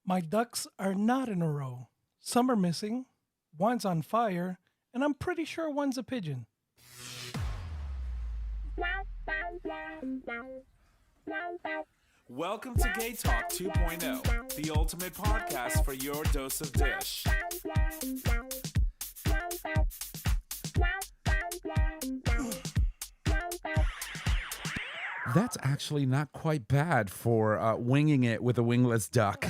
My ducks are not in a row. Some are missing, one's on fire, and I'm pretty sure one's a pigeon. Welcome to Gay Talk 2.0, the ultimate podcast for your dose of dish. That's actually not quite bad for winging it with a wingless duck.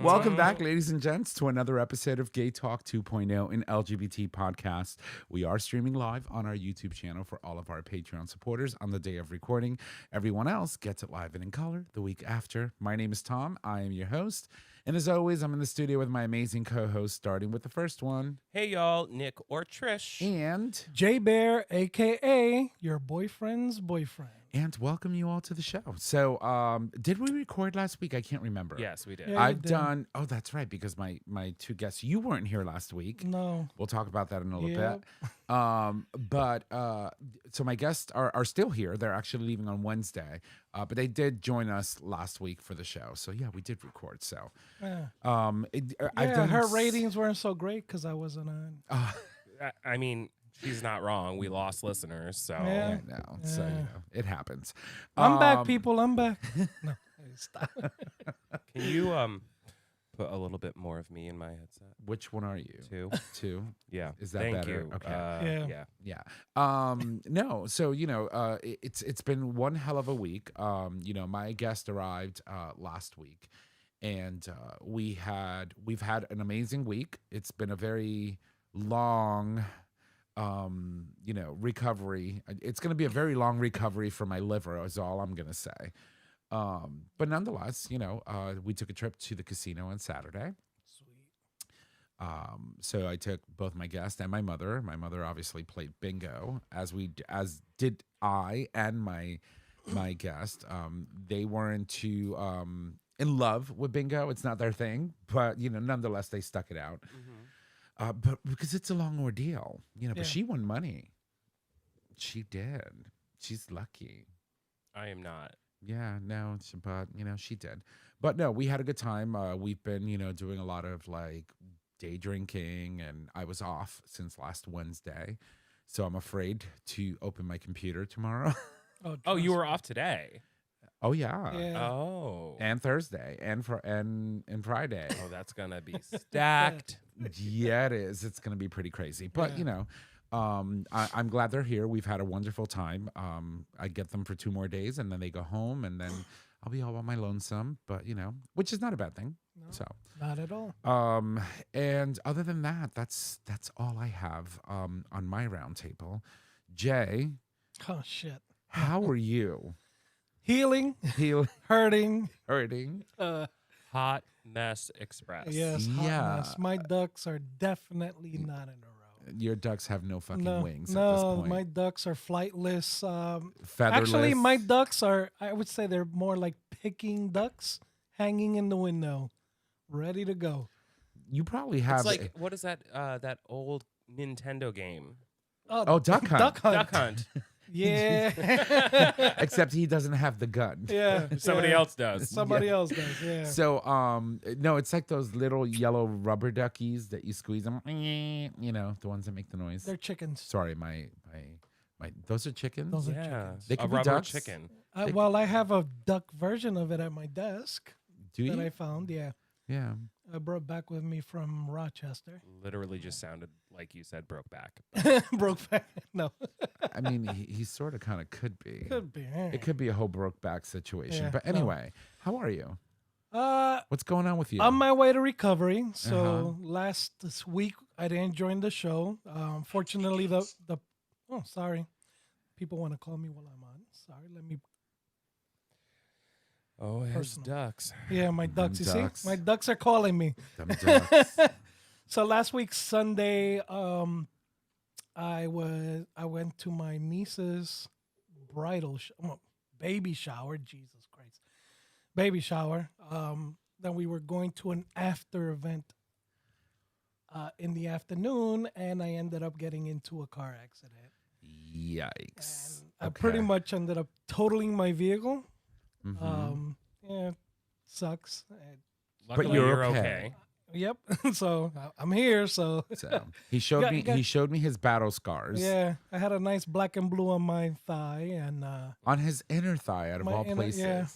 Welcome back, ladies and gents, to another episode of Gay Talk 2.0, an LGBT podcast. We are streaming live on our YouTube channel for all of our Patreon supporters on the day of recording. Everyone else gets it live and in color the week after. My name is Tom. I am your host. And as always, I'm in the studio with my amazing co-host, starting with the first one. Hey y'all, Nick or Trish. And J Bear, aka your boyfriend's boyfriend. welcome you all to the show. So, did we record last week? I can't remember. Yes, we did. Yeah. I've did. done. Oh, that's right. Because my two guests, you weren't here last week. No. We'll talk about that in a little Yep. bit. So my guests are still here. They're actually leaving on Wednesday. But they did join us last week for the show. So yeah, we did record. So, Yeah, I've done her ratings weren't so great because I wasn't on. I mean, she's not wrong. We lost listeners, so Yeah. I know. So you Yeah. know, it happens. I'm back, Um, people. I'm back. No, stop. can you put a little bit more of me in my headset Which one are you? too? Two. Yeah. Is that Thank better? you. Okay. Yeah. Yeah. Yeah. No. So it's been one hell of a week. My guest arrived last week, and we've had an amazing week. It's been a very long, recovery. It's going to be a very long recovery for my liver. Is all I'm going to say. But nonetheless, we took a trip to the casino on Saturday. Sweet. So I took both my guest and my mother. My mother obviously played bingo, as did I and my guest. They weren't too in love with bingo. It's not their thing, but nonetheless they stuck it out. But because it's a long ordeal, Yeah. But she won money. She did. She's lucky. I am not. Yeah, no, but she did. But no, we had a good time. We've been, doing a lot of like day drinking, and I was off since last Wednesday, so I'm afraid to open my computer tomorrow. Oh, you trust were me. off today. Oh yeah, Yeah. Oh. and Thursday, and Friday. Oh, that's gonna be stacked. Yeah, it is. It's gonna be pretty crazy, but Yeah. I'm glad they're here. We've had a wonderful time. I get them for 2 more days, and then they go home, and then I'll be all by my lonesome. But which is not a bad thing. No, So. not at all. And other than that, that's all I have on my round table. Jay, Oh shit. how are you? Healing, Healing, hurting. hurting? Hot Mess Express. Yes. hot Yeah. mess. My ducks are definitely not in a row. Your ducks have no fucking No, wings at this no, point. my ducks are flightless. Featherless. Actually, my ducks are. I would say they're more like picking ducks, hanging in the window, ready to go. You probably have. It's like what is that? That old Nintendo game, Oh, Duck Hunt. Duck hunt. Duck Hunt. Yeah. Except he doesn't have the gun. Yeah. Somebody yeah. else does. Somebody else does. Yeah. So, no, it's like those little yellow rubber duckies that you squeeze them. The ones that make the noise. They're chickens. Sorry, my. Those are chickens. Those are Yeah, chickens. They a could be rubber ducks. chicken. Well, I have a duck version of it at my desk Do that you? I found. Yeah. Yeah. I brought back with me from Rochester. Literally just sounded like you said broke back. Broke back. No. I mean, he sort of kind of could be. Could be. It could be a whole broke back situation. Yeah, But no. anyway, how are you? Uh, What's going on with you? on my way to recovery. So Uh-huh. this week I didn't join the show. Fortunately, sorry, people want to call me while I'm on. Sorry, let me. Oh, his Personal. My ducks. ducks. You ducks. see, my ducks are calling me. Them ducks. So last week Sunday, I went to my niece's baby shower. Jesus Christ, baby shower. Then we were going to an after event in the afternoon, and I ended up getting into a car accident. Yikes. And I pretty Okay. much ended up totaling my vehicle. Mhm. Yeah, sucks. Luckily, you're you're okay. okay. Yep. So I'm here. So So he showed Got- me. got- He showed me his battle scars yeah, I had a nice black and blue on my thigh, and on his inner thigh, out of My all inner- places. yeah.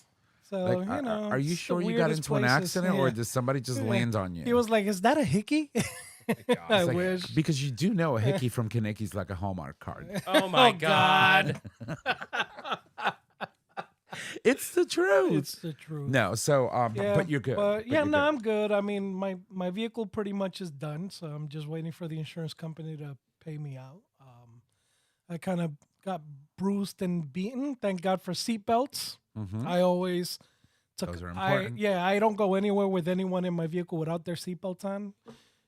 so Like, you know. are you it's the sure you got weirdest into an places. accident, or Yeah. did somebody just Yeah. land on you? He was like, "Is that a hickey?" I It's like- wish. because you do know a hickey from Kanicki's like a Hallmark card. Oh my Oh, God. It's the truth. It's the truth. No, so Yeah, but you're good. But yeah, you're no, good. I'm good. I mean, my vehicle pretty much is done, so I'm just waiting for the insurance company to pay me out. I kind of got bruised and beaten. Thank God for seatbelts. Mhm. I always took. Those are important. I don't go anywhere with anyone in my vehicle without their seatbelts on,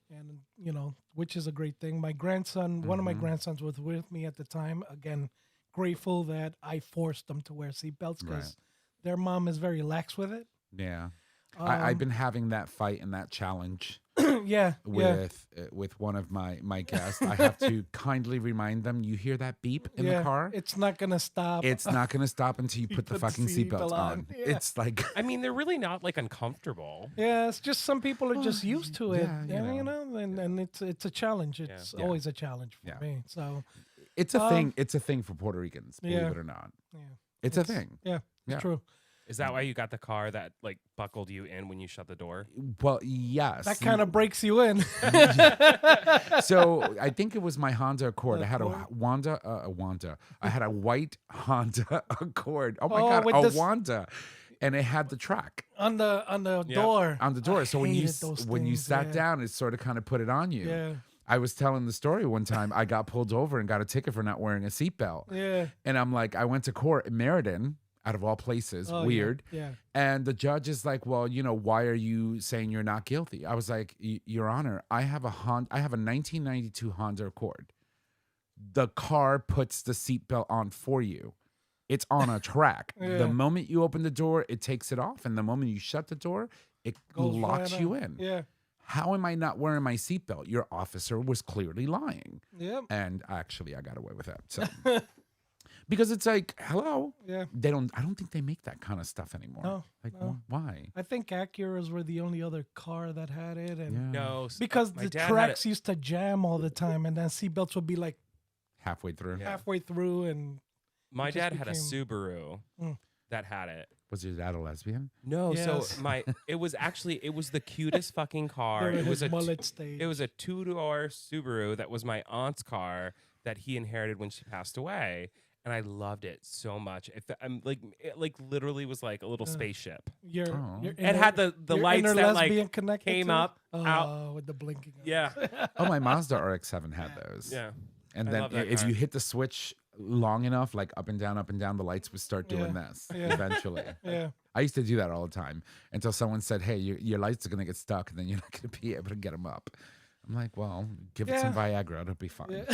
and which is a great thing. My grandson, one of my Mhm. grandsons, was with me at the time. Again, grateful that I forced them to wear seatbelts because Right. their mom is very lax with it. Yeah, Um, I've been having that fight and that challenge yeah, with one of my guests. I have to kindly remind them. You hear that beep in the car? It's not gonna stop. It's not going to stop until you put the put the fucking seatbelt seatbelt on. on. Yeah. It's like I mean, they're really not like uncomfortable. Yeah, it's just some people are just used to it. Yeah, you know. And it's a challenge. It's Yeah. always a challenge for Yeah. me. So it's a Um, thing. It's a thing for Puerto Ricans. Believe yeah. it or not, yeah, it's a thing. Yeah, Yeah. it's true. Is that why you got the car that like buckled you in when you shut the door? Well, yes. That kind of breaks you in. So I think it was my Honda Accord. I had Accord? a Wanda. I had a white Honda Accord. Oh my Oh, god, with a this- Wanda, and it had the track on the Yep. door. on the door. I So when you hated those when you things, sat yeah. down, it sort of kind of put it on you. Yeah, I was telling the story one time. I got pulled over and got a ticket for not wearing a seatbelt, yeah. and I'm like, I went to court in Meriden, out of all places, Oh, yeah, weird. Yeah. And the judge is like, well, why are you saying you're not guilty? I was like, Your Honor, I have a 1992 Honda Accord. The car puts the seatbelt on for you. It's on a track. Yeah. The moment you open the door, it takes it off. And the moment you shut the door, it Goes locks right you on. in. Yeah. How am I not wearing my seatbelt? Your officer was clearly lying. Yep. And actually, I got away with that. So. Because it's like, hello. Yeah. I don't think they make that kind of stuff anymore. No, Like, no. why? I think Acuras were the only other car that had it, and Yeah. No, because my the dad had tracks used to jam all the time, and then seatbelts would be like Halfway through. Yeah. halfway through, and My just dad had a became- Subaru Mm. that had it. Was your dad a lesbian? No, Yes. so it was the cutest fucking car. during It was his a mullet stage. it was a 2-door Subaru that was my aunt's car that he inherited when she passed away, and I loved it so much. I'm like it literally was like a little spaceship. Your, Oh. your It had the your lights inner that like lesbian connected came to it? up, out. with the blinking. lights. Yeah, Oh, my Mazda RX-7 had those. yeah. And I then love that if car. you hit the switch long enough, like up and down, the lights would start doing Yeah. this Yeah. eventually. Yeah. I used to do that all the time until someone said, hey, your lights are going to get stuck and then you're not going to be able to get them up. I'm like, well, give it some Viagra. It'll be fine.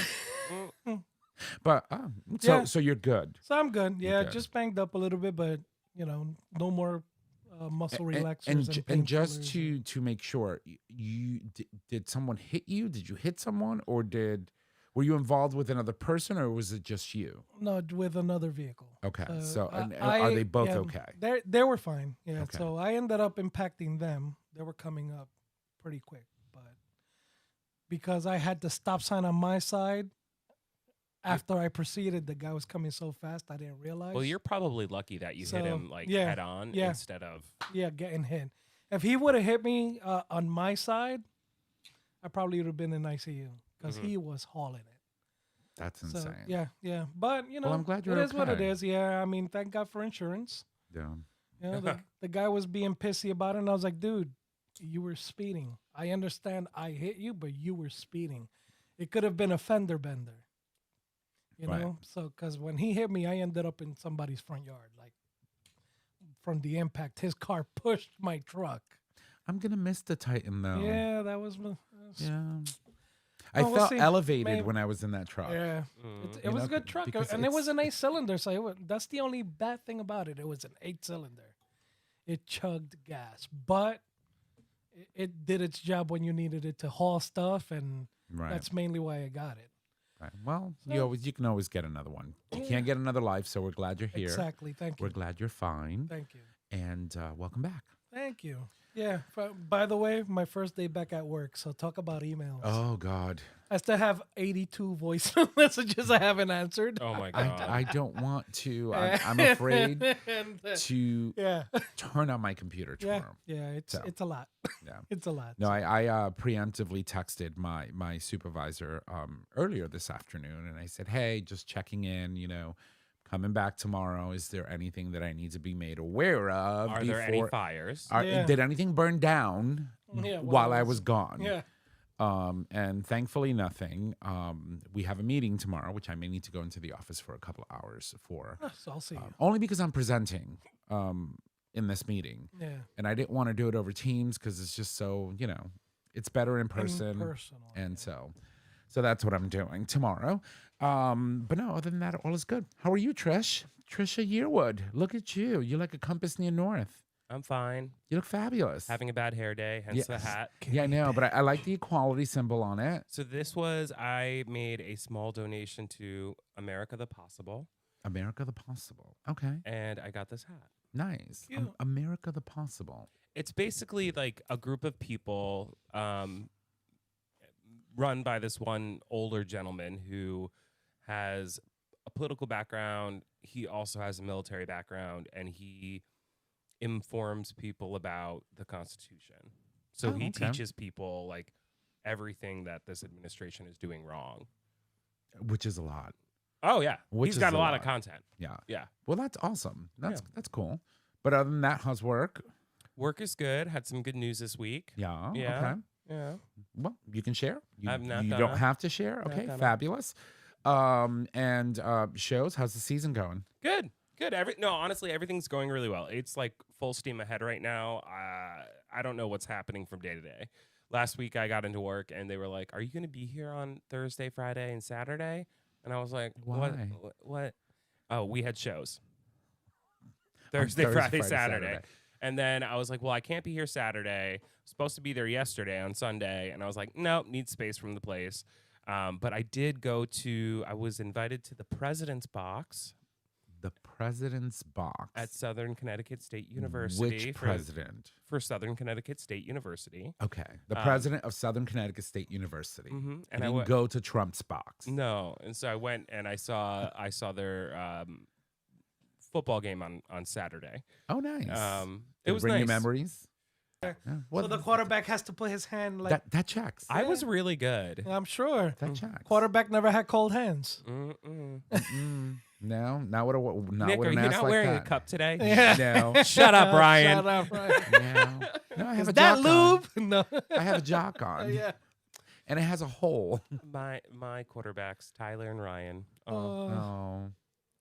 Yeah. But Yeah. so you're good. So I'm good. Yeah, good. just banged up a little bit, but no more muscle And- relaxers. and just painkillers. to make sure, did someone hit you? Did you hit someone, or were you involved with another person, or was it just you? No, with another vehicle. Okay, Uh, so I- and are they both yeah, okay? They were fine. Yeah. Okay. So I ended up impacting them. They were coming up pretty quick, but because I had the stop sign on my side, after I proceeded, the guy was coming so fast I didn't realize. Well, you're probably lucky that you hit So, him like yeah, head on yeah. instead of. yeah, getting hit. If he would have hit me on my side, I probably would have been in ICU because he was hauling it. That's So insane. yeah. But you know, I'm glad you're it is what it okay. is. Yeah, I mean, thank God for insurance. Yeah. You know, the guy was being pissy about it, and I was like, dude, you were speeding. I understand I hit you, but you were speeding. It could have been a fender bender. You Right. know, so because when he hit me, I ended up in somebody's front yard, like from the impact. His car pushed my truck. I'm gonna miss the Titan though. Yeah, that was. Yeah. I Well, we'll felt see. elevated Maybe- when I was in that truck. Yeah, Mm. it You was know, a good truck, because and it was it's- a nice cylinder. So that's the only bad thing about it. It was an 8-cylinder. It chugged gas, but it did its job when you needed it to haul stuff, and Right. that's mainly why I got it. Right. Well, So- you can always get another one. You Yeah. can't get another life, so we're glad you're here. Exactly. Thank you. We're glad you're fine. Thank you. And welcome back. Thank you. Yeah. By the way, my first day back at work. So talk about emails. Oh God, I still have 82 voice messages I haven't answered. Oh my god. I don't want to. I'm afraid And, to yeah. turn on my computer Yeah. tomorrow. Yeah. So, It's a lot. Yeah. It's a lot. No, I preemptively texted my supervisor earlier this afternoon, and I said, "Hey, just checking in. Coming back tomorrow. Is there anything that I need to be made aware of? Are there any fires? Yeah. Did anything burn down Yeah, while I well, was gone? Yeah. And thankfully nothing. We have a meeting tomorrow, which I may need to go into the office for a couple of hours for, So I'll see you. only because I'm presenting in this meeting, Yeah. and I didn't want to do it over Teams because it's just so it's better in person. Impersonal, And yeah. so that's what I'm doing tomorrow. But no, other than that, all is good. How are you, Trish? Trisha Yearwood. Look at you. You're like a compass near north. I'm fine. You look fabulous. Having a bad hair day, hence the Yes. hat. Yeah, I know, but I like the equality symbol on it. So I made a small donation to America the Possible, America the Possible. Okay. and I got this hat. Nice. Cute. America the Possible. It's basically like a group of people run by this one older gentleman who has a political background. He also has a military background, and he informs people about the Constitution. So Oh, he okay. teaches people like everything that this administration is doing wrong. Which is a lot. Oh yeah, Which he's is got a a lot of lot. content. Yeah. Yeah, Well, that's awesome. That's Yeah. that's cool. But other than that, how's work? work is good. Had some good news this week. Yeah. Yeah. Okay. Yeah. Well, you can share. You, I'm not you gonna. don't have to share. Not Okay. gonna. Fabulous. And shows. How's the season going? Good. Honestly, everything's going really well. It's like full steam ahead right now. I don't know what's happening from day to day. Last week I got into work and they were like, "Are you going to be here on Thursday, Friday, and Saturday?" And I was like, Why? What? Oh, we had shows. On Thursday, Thursday, Friday, Friday, Saturday. Saturday. And then I was like, "Well, I can't be here Saturday. Supposed to be there yesterday on Sunday." And I was like, "No, need space from the place." But I was invited to the President's Box The President's Box. at Southern Connecticut State University. Which president? For Southern Connecticut State University. Okay. The president of Southern Connecticut State University. Mm-hmm. And And I I went. go to Trump's box. No, and so I went and I saw their football game on Saturday. Oh, nice. It was bring nice. you memories. Yeah. Well, So the quarterback has to put his hand like. that checks. I was really good. I'm sure. That checks. Quarterback never had cold hands. Mm-mm. No, not with a not Nick, with are an you ass not like wearing that. a cup today? Yeah. No, Shut up, Ryan. Shut up, Ryan. no, I have Is a that jock on. lube? No. I have a jock on, Yeah. and it has a hole. My quarterbacks, Tyler and Ryan. Oh, Oh,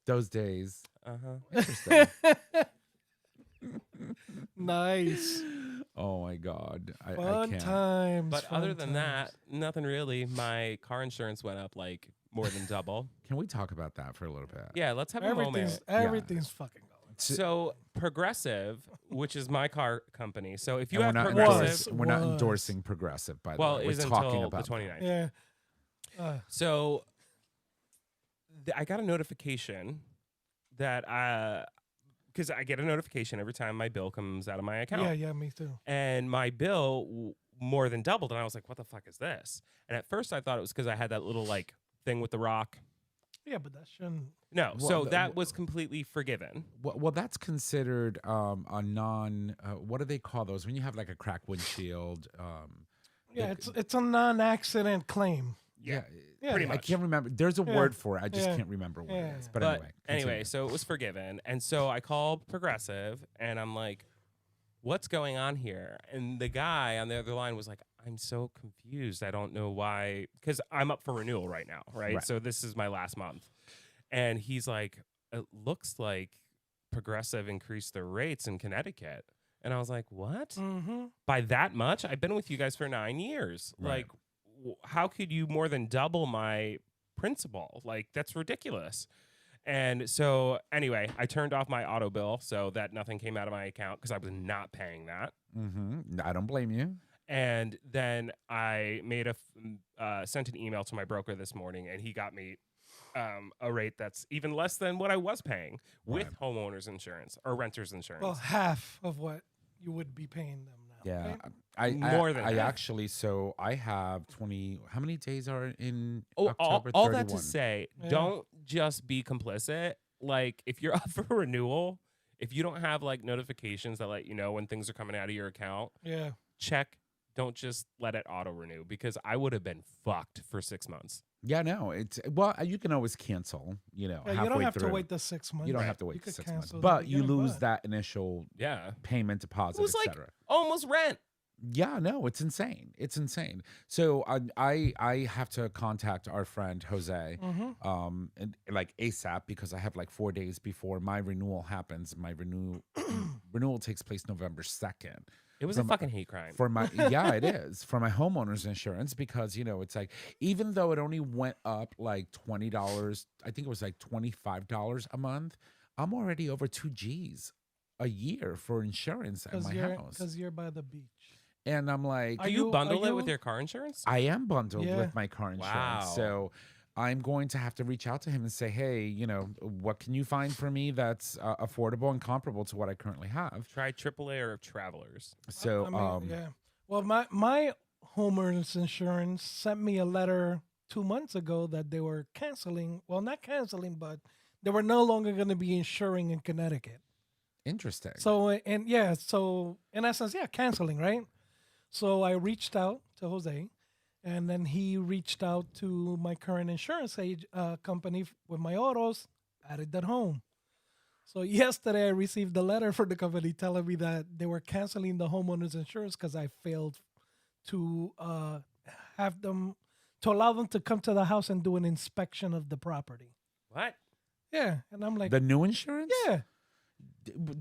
those days. uh-huh. Interesting. Nice. Oh my God, I Fun can't. times. But fun other than that, times. nothing really. My car insurance went up like more than double. Can we talk about that for a little bit? Yeah, let's have a everything's moment. everything's fucking going. So Progressive, which is my car company. So if you And have we're not, Progressive, we're not Was. endorsing Progressive, by the well, way. it We're is talking until the about 29th. Yeah. So I got a notification that because I get a notification every time my bill comes out of my account. Yeah, me too. And my bill more than doubled. And I was like, what the fuck is this? And at first I thought it was because I had that little like thing with the rock. Yeah, but that shouldn't. No, Well, so that was completely forgiven. Well, that's considered a non. What do they call those when you have like a cracked windshield? Yeah, it's a non-accident claim. Yeah, Yeah, pretty I much. can't remember. There's a Yeah. word for it. I just Yeah. can't remember what Yeah. it is. But, But anyway. anyway, continue. so it was forgiven. And so I called Progressive and I'm like, what's going on here? And the guy on the other line was like, I'm so confused. I don't know why. Because I'm up for renewal right now, right? Right. So this is my last month. And he's like, it looks like Progressive increased their rates in Connecticut. And I was like, what? Mm-hmm. By that much? I've been with you guys for 9 years. Right. Like, how could you more than double my principal? Like, that's ridiculous. And so, anyway, I turned off my auto bill so that nothing came out of my account because I was not paying that. I don't blame you. And then I made sent an email to my broker this morning, and he got me a rate that's even less than what I was paying with Right. homeowners insurance or renters insurance. Well, half of what you would be paying them now. Yeah, right? More than I half. actually. So I have 20. How many days are in Oh, October? all that to 31. say, Yeah. don't just be complicit. Like, if you're up for renewal, if you don't have like notifications that let you know when things are coming out of your account, Yeah. check. Don't just let it auto renew, because I would have been fucked for 6 months. Yeah, no, it's well. You can always cancel. You know, Yeah, halfway you don't have through. to wait the 6 months. You don't Right. have to wait You the could 6 months, cancel in the but you beginning, lose but- that initial Yeah. payment It deposit, was like etc. almost rent. Yeah, no, it's insane. It's insane. So I have to contact our friend Jose, Mm-hmm. and like ASAP, because I have like 4 days before my renewal happens. My renewal takes place November 2nd. It was From- a fucking hate crime. For my yeah, it is for my homeowner's insurance, because it's like, even though it only went up like $20, I think it was like $25 a month. I'm already over 2Gs a year for insurance at my house, Because you're by the beach. and I'm like, Do Are you you- bundle are it with you- your car insurance? I am bundled Yeah. with my car insurance, Wow. so I'm going to have to reach out to him and say, hey, what can you find for me that's affordable and comparable to what I currently have? Try AAA or Travelers. So, I mean, yeah. Well, my homeowner's insurance sent me a letter 2 months ago that they were canceling. Well, not canceling, but they were no longer going to be insuring in Connecticut. interesting. So so in essence, canceling, right? So I reached out to Jose, and then he reached out to my current insurance company with my autos, added that home. So yesterday I received a letter from the company telling me that they were canceling the homeowner's insurance because I failed to allow them to come to the house and do an inspection of the property. What? Yeah, and I'm like, The new insurance? yeah.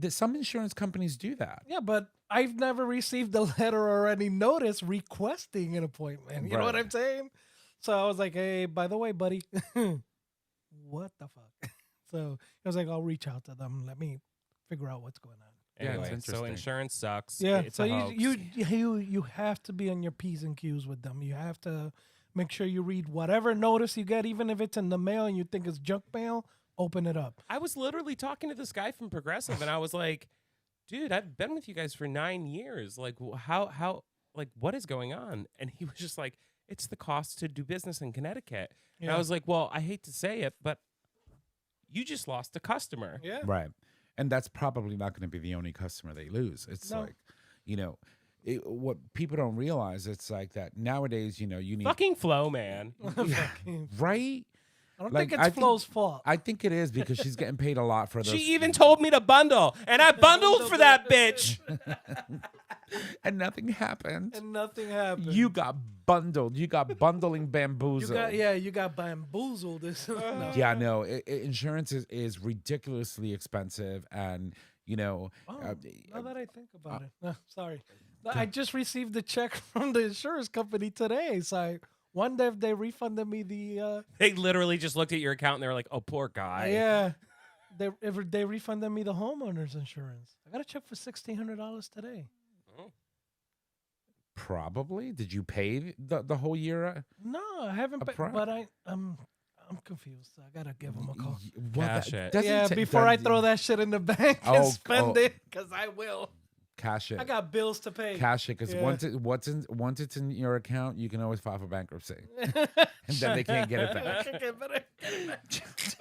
Some insurance companies do that. Yeah, but I've never received a letter or any notice requesting an appointment. You know what Right. I'm saying? So I was like, hey, by the way, buddy, what the fuck? So I was like, I'll reach out to them. Let me figure out what's going on. Yeah, it's Anyway, so interesting. insurance sucks. Yeah, It's so a hoax. you have to be on your P's and Q's with them. You have to make sure you read whatever notice you get, even if it's in the mail and you think it's junk mail, open it up. I was literally talking to this guy from Progressive, and I was like, dude, I've been with you guys for 9 years. Like, how, like, what is going on? And he was just like, it's the cost to do business in Connecticut. And I Yeah. was like, well, I hate to say it, but you just lost a customer. Yeah. Right. And that's probably not going to be the only customer they lose. It's No. like, what people don't realize, it's like that nowadays, you need. Fucking Flo, man. Fucking- Right? I don't Like, think I it's think- Flo's fault. I think it is, because she's getting paid a lot for those. She even told me to bundle, and I bundled for that bitch. and nothing happened. And nothing happened. You got bundled. You got bundling You bamboozled. you got bamboozled. No. Yeah, no, insurance is ridiculously expensive, and Oh, now that I think about it, sorry, I just received a check from the insurance company today, so I wonder if they refunded me the. They literally just looked at your account and they were like, oh, poor guy. Yeah, they refunded me the homeowner's insurance. I got a check for $1,600 today. probably. Did you pay the whole year? No, I haven't, Upfront? but I'm confused. I gotta give them a call. Well, Cash it. doesn't Yeah, ta- before I that- throw that shit in the bank Oh, and spend oh. it, because I will. cash it. I got bills to pay. Cash it, because Yeah. once it's in your account, you can always file for bankruptcy, and then they can't get it back.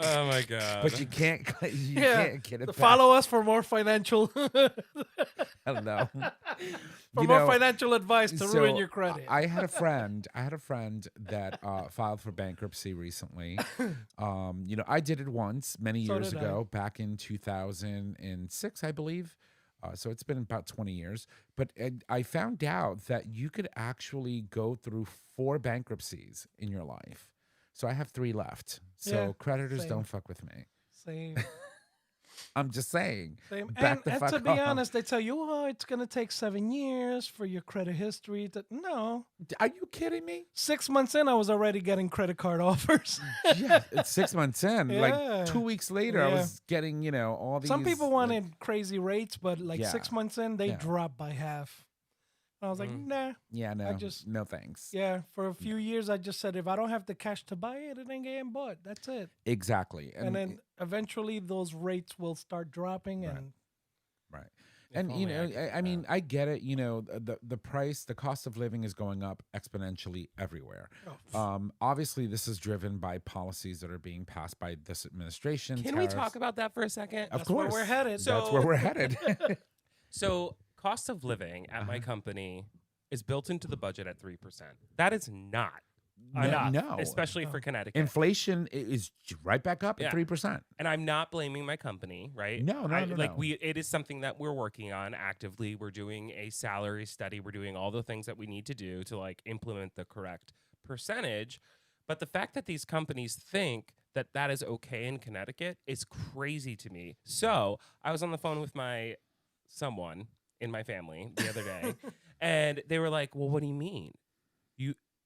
Oh, my God. But you can't you Yeah, can't get it back. Follow us for more financial I don't know. for You more know, financial advice to ruin so your credit. I had a friend. that filed for bankruptcy recently. I did it once many So years did I. ago, back in 2006, I believe. So it's been about 20 years. But I found out that you could actually go through 4 bankruptcies in your life. So I have 3 left. So Yeah, creditors same. don't fuck with me. Same. I'm just saying. Same. Back And, the and fuck to be off. honest, they tell you, oh, it's going to take 7 years for your credit history. No. Are you kidding me? 6 months in, I was already getting credit card offers. Yeah, it's 6 months in. Yeah. Like 2 weeks later, I Yeah. was getting, all these. Some people like, wanted crazy rates, but like Yeah. 6 months in, they Yeah. dropped by half. And I was like, nah. Yeah, no, just- no thanks. Yeah, for a few years, I just said, if I don't have the cash to buy it, it ain't getting bought. That's it. Exactly. And then eventually those rates will start dropping. Right. And Right. And you only know, I could I do mean, that. I get it. You know, the cost of living is going up exponentially everywhere. Obviously, this is driven by policies that are being passed by this administration. Can we tariffs. talk about that for a second? Of That's where course, we're headed. That's where So- we're headed. So, cost of living at my company is built into the budget at 3%. That is not enough, no. especially for Connecticut. Inflation is right back up Yeah. at 3%. And I'm not blaming my company, right? No, no, no, Like no. it is something that we're working on actively. We're doing a salary study. We're doing all the things that we need to do to like implement the correct percentage. But the fact that these companies think that that is okay in Connecticut is crazy to me. So I was on the phone with someone in my family the other day, and they were like, "Well, what do you mean?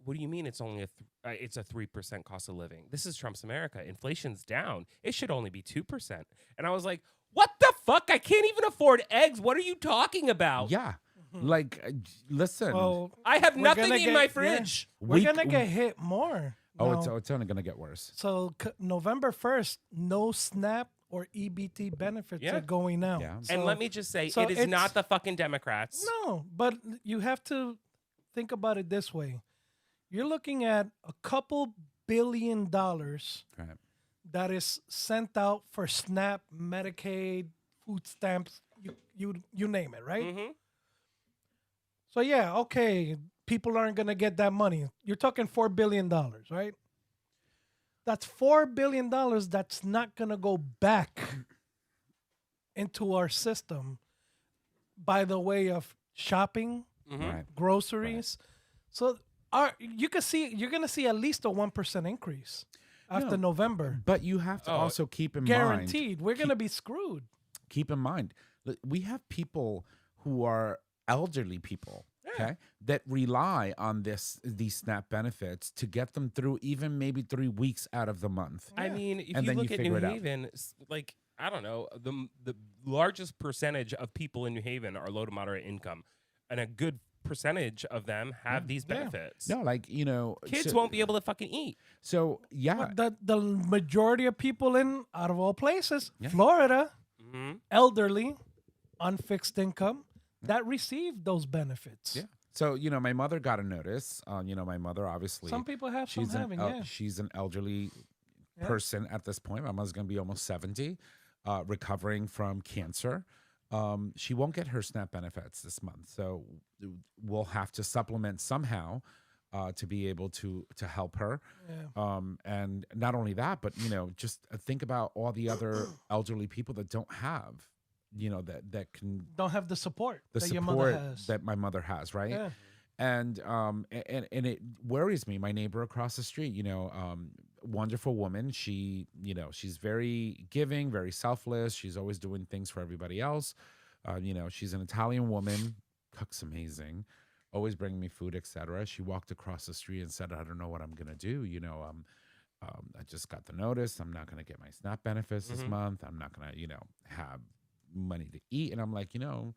What do you mean it's only it's a 3% cost of living? This is Trump's America. Inflation's down. It should only be 2%." And I was like, "What the fuck? I can't even afford eggs. What are you talking about? Yeah. Like, listen. Well, I have We're nothing gonna in get- my yeah. fridge." we're gonna get hit more. Oh, now. it's only going to get worse. So November 1st, no SNAP or EBT benefits Yeah. are going out. Yeah. And So- let me just say, so it is it's- not the fucking Democrats. No, but you have to think about it this way. You're looking at a couple $1 billion Right. that is sent out for SNAP, Medicaid, food stamps, you name it, right? Mm-hmm. So yeah, okay, people aren't gonna get that money. You're talking $4 billion, right? That's $4 billion that's not gonna go back into our system by the way of shopping, Mm-hmm. Right. groceries. So you're gonna see at least a 1% increase after No. November. But you have to Oh, also keep in mind. Guaranteed. We're gonna be screwed. Keep in mind, we have people who are elderly people, okay, that rely on these SNAP benefits to get them through even maybe 3 weeks out of the month. I mean, if And you then you look at figure New it out. Haven, like I don't know, the largest percentage of people in New Haven are low to moderate income, and a good percentage of them have these Yeah. benefits. No, like, you know, Kids so, won't be able to fucking eat. So yeah, But the majority of people out of all places, Yeah. Florida, Mm-hmm. elderly, on fixed income, that received those benefits. yeah. So you know, my mother got a notice. You know, my mother obviously Some people have, some she's an haven't. Yeah. she's an elderly Yeah. person at this point. My mother's going to be almost 70, recovering from cancer. She won't get her SNAP benefits this month, so we'll have to supplement somehow to be able to help her. Yeah. And not only that, but you know, just think about all the other elderly people that don't have, you know, that can Don't have the support the that your mother support has. that my mother has, right? Yeah. And it worries me. My neighbor across the street, you know, wonderful woman. She, you know, she's very giving, very selfless. She's always doing things for everybody else. You know, she's an Italian woman, cooks amazing, always bringing me food, etc. She walked across the street and said, "I don't know what I'm gonna do. You know, I just got the notice. I'm not gonna get my SNAP benefits this month. I'm not gonna, you know, have money to eat." And I'm like, you know,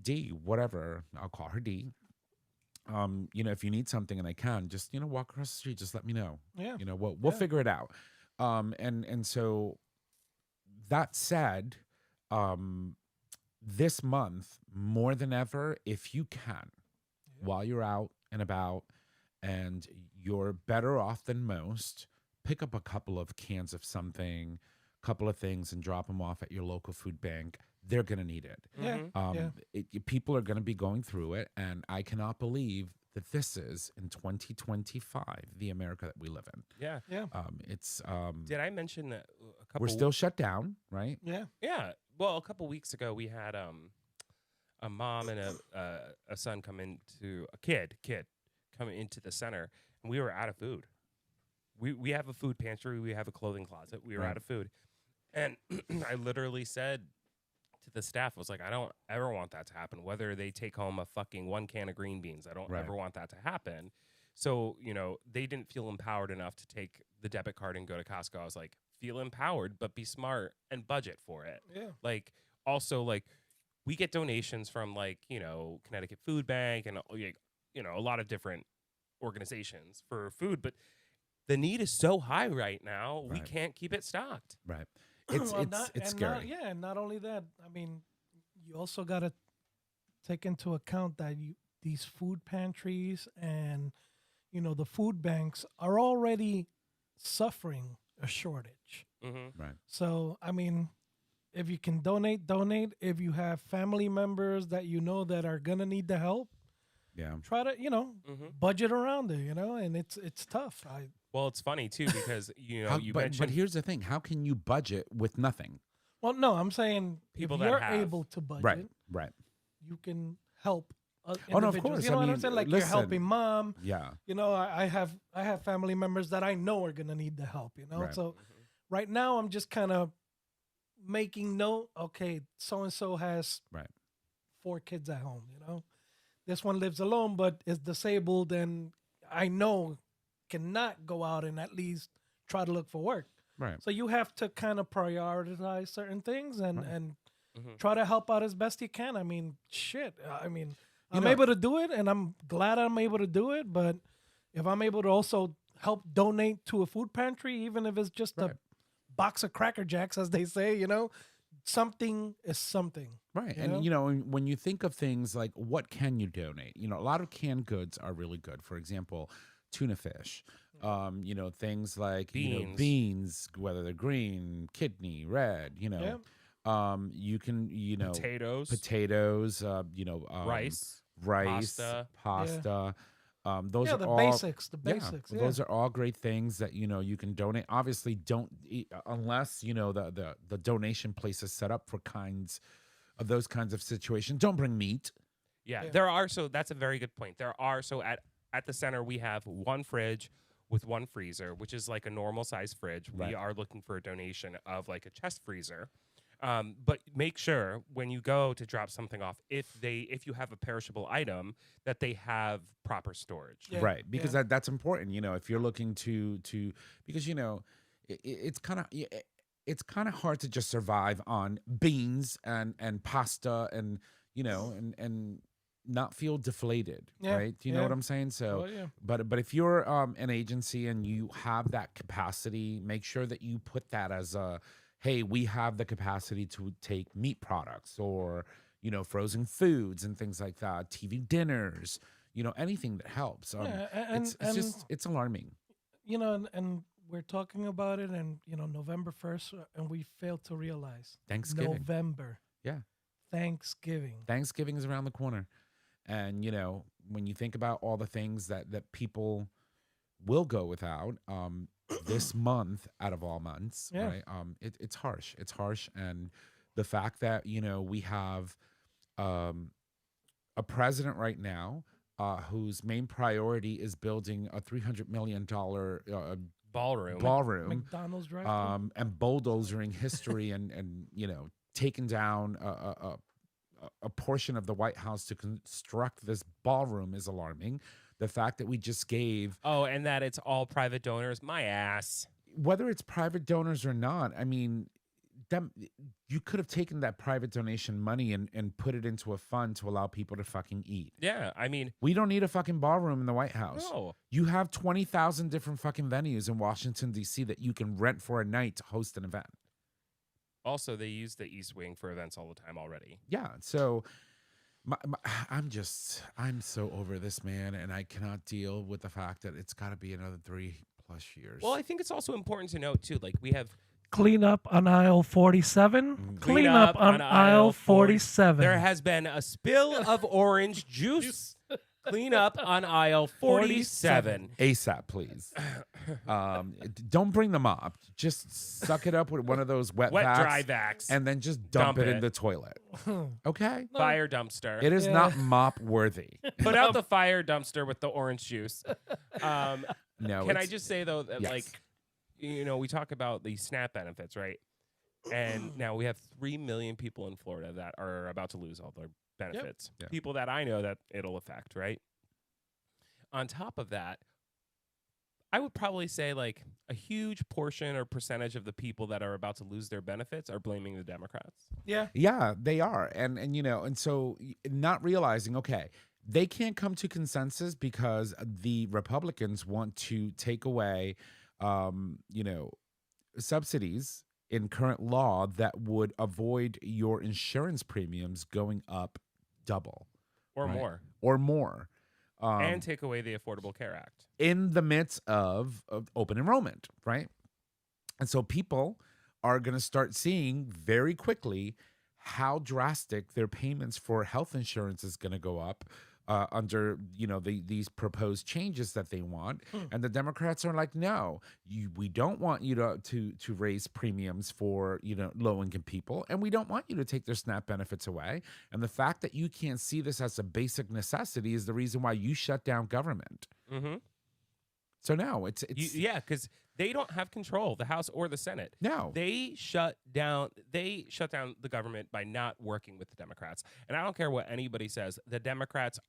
D, whatever. I'll call her D. You know, if you need something and I can, just, you know, walk across the street, just let me know. Yeah. You know, we'll Yeah. figure it out. And so that said, this month, more than ever, if you can, while you're out and about and you're better off than most, pick up a couple of cans of something, couple of things, and drop them off at your local food bank. They're going to need it. Yeah. Yeah. People are going to be going through it, and I cannot believe that this is in 2025 the America that we live in. Yeah. Yeah. It's Did I mention that a couple? we're still shut down, right? Yeah. Yeah. Well, a couple weeks ago, we had a mom and a son come into a kid coming into the center, and we were out of food. We have a food pantry. We have a clothing closet. We were Right. out of food, and I literally said to the staff, I was like, I don't ever want that to happen. Whether they take home a fucking 1 can of green beans, I don't Right. ever want that to happen. So, you know, they didn't feel empowered enough to take the debit card and go to Costco. I was like, feel empowered, but be smart and budget for it. Yeah. Like, also, like, we get donations from, like, you know, Connecticut Food Bank and, like, you know, a lot of different organizations for food, but the need is so high right now, we Right. can't keep it stocked. Right. It's Well, it's and scary. and not only that. I mean, you also got to take into account that these food pantries and the food banks are already suffering a shortage. Mm-hmm. Right. So I mean, if you can donate. If you have family members that that are gonna need the help, Yeah. try to Mm-hmm. budget around it. And it's tough. Well, it's funny too because you But mentioned here's the thing: how can you budget with nothing? Well, no, I'm saying People if that you're have. able to budget, Right. Right. you can help. Oh, no, of individuals. course. You know I what mean, I'm saying? Like listen. you're helping mom. Yeah. I have family members that I know are gonna need the help. Right. So right now I'm just kind of making note. Okay, so and so has Right. 4 kids at home. This one lives alone but is disabled, and I know cannot go out and at least try to look for work. Right. So you have to kind of prioritize certain things and Right. and Mhm. try to help out as best you can. I mean, shit. I mean, You I'm know- able to do it, and I'm glad I'm able to do it. But if I'm able to also help donate to a food pantry, even if it's just Right. a box of Cracker Jacks, as they say, something is something. Right. You And, know? when you think of things like what can you donate, a lot of canned goods are really good. For example, tuna fish, things like, Beans. beans, whether they're green, kidney, red, Yeah. you can, Potatoes, rice, rice, pasta. Those Yeah, are the all basics. The basics. Yeah. Those are all great things that you can donate. Obviously, don't eat, unless the donation place is set up for those kinds of situations. Don't bring meat. Yeah, Yeah. there are. So that's a very good point. There are. So at the center, we have one fridge with one freezer, which is like a normal size fridge. Right. We are looking for a donation of like a chest freezer. But make sure when you go to drop something off, if you have a perishable item, that they have proper storage. Yeah. Right, because that's important. If you're looking to because it's kind of hard to just survive on beans and pasta and and not feel deflated, Yeah, right? Do you know yeah. what I'm saying? So, Oh, yeah. but if you're an agency and you have that capacity, make sure that you put that as hey, we have the capacity to take meat products or frozen foods and things like that, TV dinners, anything that helps. Yeah, It's alarming. and we're talking about it, and November 1st, and we failed to realize Thanksgiving. November. Yeah. Thanksgiving. Thanksgiving is around the corner. And, when you think about all the things that people will go without this month out of all months, Yeah. right? It's harsh. It's harsh. And the fact that, we have a president right now whose main priority is building a $300 million Ballroom. ballroom McDonald's drive. and bulldozering history and taking down a portion of the White House to construct this ballroom is alarming. The fact that we just gave, Oh, and that it's all private donors. My ass. whether it's private donors or not, I mean, you could have taken that private donation money and put it into a fund to allow people to fucking eat. Yeah, I mean, We don't need a fucking ballroom in the White House. no. You have 20,000 different fucking venues in Washington, D.C. that you can rent for a night to host an event. Also, they use the East Wing for events all the time already. Yeah. So I'm so over this, man. And I cannot deal with the fact that it's got to be another 3+ years. Well, I think it's also important to note too, like we have Clean up on aisle 47. Mm. Clean up on aisle 47. there has been a spill of orange juice. Clean up on aisle 47. ASAP, please. Don't bring them up. Just suck it up with one of those wet Wet vacs dry vacs. and then just dump Dump it it. in the toilet. Okay? Fire dumpster. It is Yeah. not mop worthy. Put out the fire dumpster with the orange juice. No. Can I just say though that Yes. like we talk about the SNAP benefits, right? And now we have 3 million people in Florida that are about to lose all their benefits. Yep. People that I know that it'll affect, right? On top of that, I would probably say like a huge portion or percentage of the people that are about to lose their benefits are blaming the Democrats. Yeah. Yeah, they are. And so not realizing, okay, they can't come to consensus because the Republicans want to take away subsidies in current law that would avoid your insurance premiums going up double or right? more, or more. and take away the Affordable Care Act. In the midst of open enrollment, right? And so people are going to start seeing very quickly how drastic their payments for health insurance is going to go up under these proposed changes that they want. And the Democrats are like, no, we don't want you to raise premiums for low income people, and we don't want you to take their SNAP benefits away. And the fact that you can't see this as a basic necessity is the reason why you shut down government. Mm-hmm. So now it's because they don't have control, the House or the Senate. no. They shut down the government by not working with the Democrats. And I don't care what anybody says, the Democrats